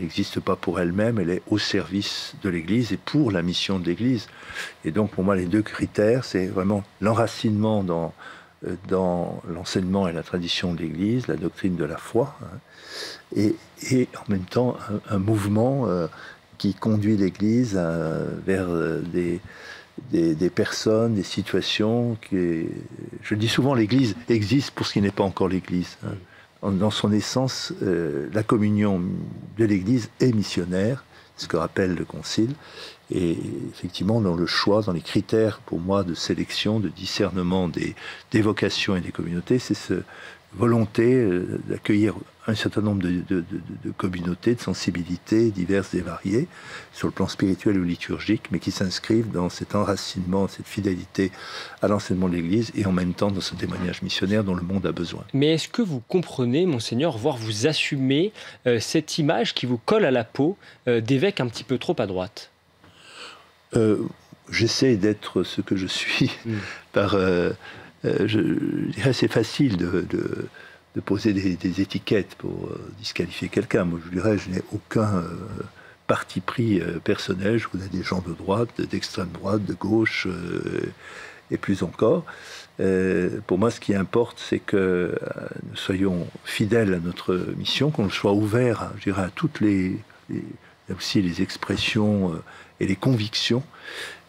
n'existe pas pour elle-même, elle est au service de l'Église et pour la mission de l'Église. Et donc pour moi, les deux critères, c'est vraiment l'enracinement dans l'enseignement et la tradition de l'Église, la doctrine de la foi, et en même temps un mouvement qui conduit l'Église vers des personnes, des situations. Je dis souvent, l'Église existe pour ce qui n'est pas encore l'Église. Dans son essence, la communion de l'Église est missionnaire, ce que rappelle le Concile. Et effectivement, dans le choix, dans les critères, pour moi, de sélection, de discernement des vocations et des communautés, c'est volonté d'accueillir un certain nombre de communautés, de sensibilités diverses et variées, sur le plan spirituel ou liturgique, mais qui s'inscrivent dans cet enracinement, cette fidélité à l'enseignement de l'Église, et en même temps dans ce témoignage missionnaire dont le monde a besoin. Mais est-ce que vous comprenez, Monseigneur, voire vous assumez cette image qui vous colle à la peau d'évêque un petit peu trop à droite? J'essaie d'être ce que je suis je dirais c'est facile de poser des étiquettes pour disqualifier quelqu'un. Moi, je dirais, je n'ai aucun parti pris personnel. Je connais des gens de droite, d'extrême droite, de gauche, et plus encore. Pour moi, ce qui importe, c'est que nous soyons fidèles à notre mission, qu'on soit ouvert, je dirais, à toutes aussi les expressions et les convictions.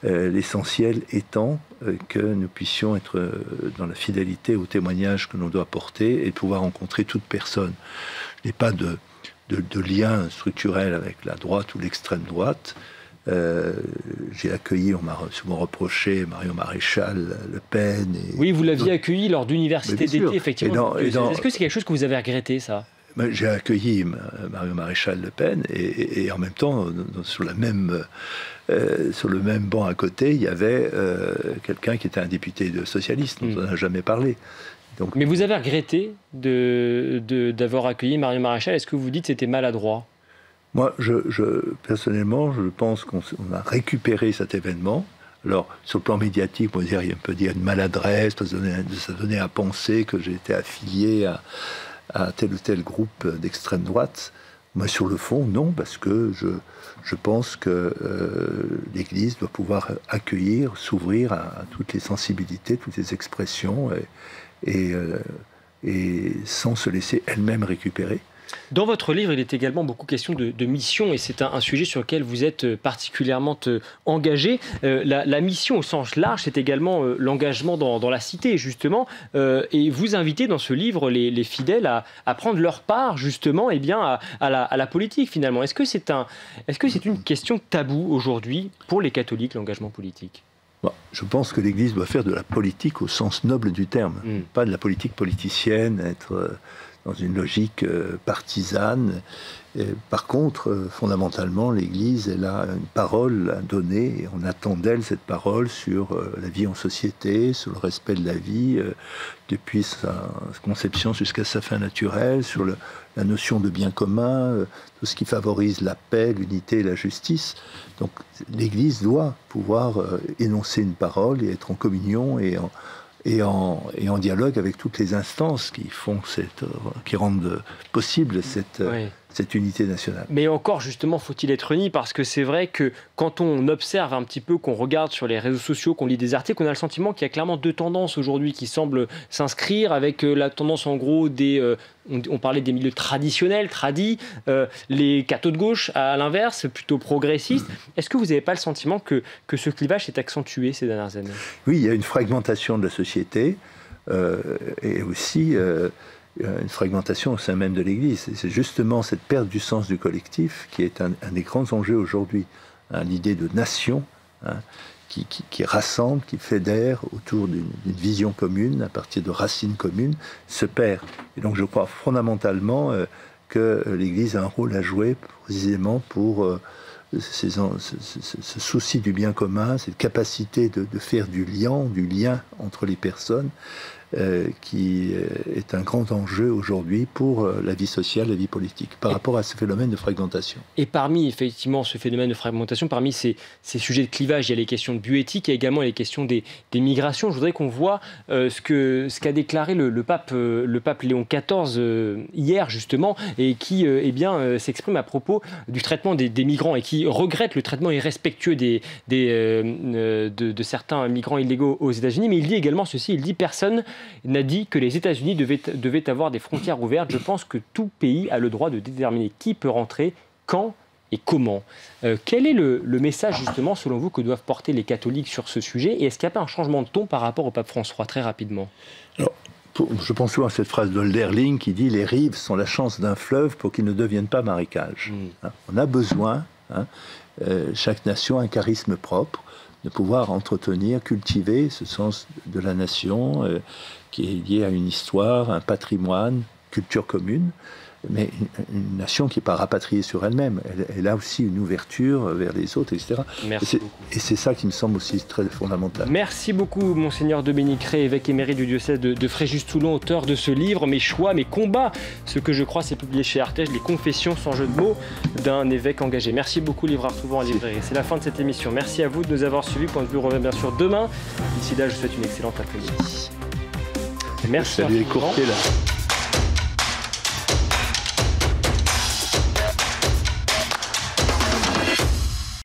L'essentiel étant que nous puissions être dans la fidélité au témoignage que l'on doit porter et pouvoir rencontrer toute personne. Je n'ai pas de lien structurel avec la droite ou l'extrême droite. J'ai accueilli, on m'a souvent reproché, Marion Maréchal Le Pen. Oui, vous l'aviez accueilli lors d'université d'été, effectivement. Est-ce que c'est quelque chose que vous avez regretté, ça? J'ai accueilli Marion Maréchal Le Pen et en même temps, sur le même banc à côté, il y avait quelqu'un qui était un député socialiste, dont on n'a jamais parlé. Donc, mais vous avez regretté d'avoir accueilli Marion Maréchal. Est-ce que vous dites que c'était maladroit? Moi, personnellement, je pense qu'on a récupéré cet événement. Alors, sur le plan médiatique, on peut dire une maladresse, ça donnait à penser que j'étais affilié à tel ou tel groupe d'extrême droite. Moi, sur le fond, non, parce que je pense que l'Église doit pouvoir accueillir, s'ouvrir à toutes les sensibilités, toutes les expressions, et sans se laisser elle-même récupérer. Dans votre livre, il est également beaucoup question de mission, et c'est un sujet sur lequel vous êtes particulièrement engagé. La mission au sens large, c'est également l'engagement dans la cité, justement, et vous invitez dans ce livre les fidèles à prendre leur part, justement, à la politique, finalement. Est-ce que c'est une question taboue aujourd'hui pour les catholiques, l'engagement politique? Je pense que l'Église doit faire de la politique au sens noble du terme, pas de la politique politicienne, être dans une logique partisane. Par contre, fondamentalement, l'Église, elle a une parole à donner, et on attend d'elle cette parole sur la vie en société, sur le respect de la vie, depuis sa conception jusqu'à sa fin naturelle, sur la notion de bien commun, tout ce qui favorise la paix, l'unité et la justice. Donc l'Église doit pouvoir énoncer une parole et être en communion et en dialogue avec toutes les instances qui rendent possible cette unité nationale. Mais encore, justement, faut-il être uni, parce que c'est vrai que quand on observe un petit peu, qu'on regarde sur les réseaux sociaux, qu'on lit des articles, on a le sentiment qu'il y a clairement deux tendances aujourd'hui qui semblent s'inscrire, avec la tendance en gros on parlait des milieux traditionnels, tradis, les cathos de gauche à l'inverse, plutôt progressistes. Est-ce que vous n'avez pas le sentiment que ce clivage s'est accentué ces dernières années? Oui, il y a une fragmentation de la société et aussi une fragmentation au sein même de l'Église. C'est justement cette perte du sens du collectif qui est un des grands enjeux aujourd'hui. L'idée de nation qui rassemble, qui fédère autour d'une vision commune, à partir de racines communes, se perd. Et donc je crois fondamentalement que l'Église a un rôle à jouer précisément pour ce souci du bien commun, cette capacité de faire du lien entre les personnes, qui est un grand enjeu aujourd'hui pour la vie sociale, la vie politique, par rapport à ce phénomène de fragmentation. Et parmi, effectivement, ce phénomène de fragmentation, parmi ces sujets de clivage, il y a les questions de bioéthique, il y a également les questions des migrations. Je voudrais qu'on voit ce qu'a déclaré le pape Léon XIV hier, justement, et qui s'exprime à propos du traitement des migrants, et qui regrette le traitement irrespectueux de certains migrants illégaux aux États-Unis. Mais il dit également ceci, il dit « Personne n'a dit que les États-Unis devaient avoir des frontières ouvertes. Je pense que tout pays a le droit de déterminer qui peut rentrer, quand et comment. » Quel est le message, justement, selon vous, que doivent porter les catholiques sur ce sujet? Et est-ce qu'il n'y a pas un changement de ton par rapport au pape François, très rapidement? Alors, je pense souvent à cette phrase d'Hölderlin qui dit « Les rives sont la chance d'un fleuve pour qu'il ne devienne pas marécage ». On a besoin, chaque nation a un charisme propre, de pouvoir entretenir, cultiver ce sens de la nation qui est lié à une histoire, un patrimoine, culture commune, mais une nation qui n'est pas rapatriée sur elle-même. Elle a aussi une ouverture vers les autres, etc. Merci beaucoup. Et c'est ça qui me semble aussi très fondamental. Merci beaucoup, Monseigneur Dominique Rey, évêque émérite du diocèse de Fréjus-Toulon, auteur de ce livre, Mes choix, mes combats. Ce que je crois, c'est publié chez Artege, les confessions sans jeu de mots d'un évêque engagé. Merci beaucoup, livre à retrouver en librairie. C'est la fin de cette émission. Merci à vous de nous avoir suivis. Point de vue revient bien sûr demain. D'ici là, je vous souhaite une excellente après-midi. Merci. Salut les courtiers là.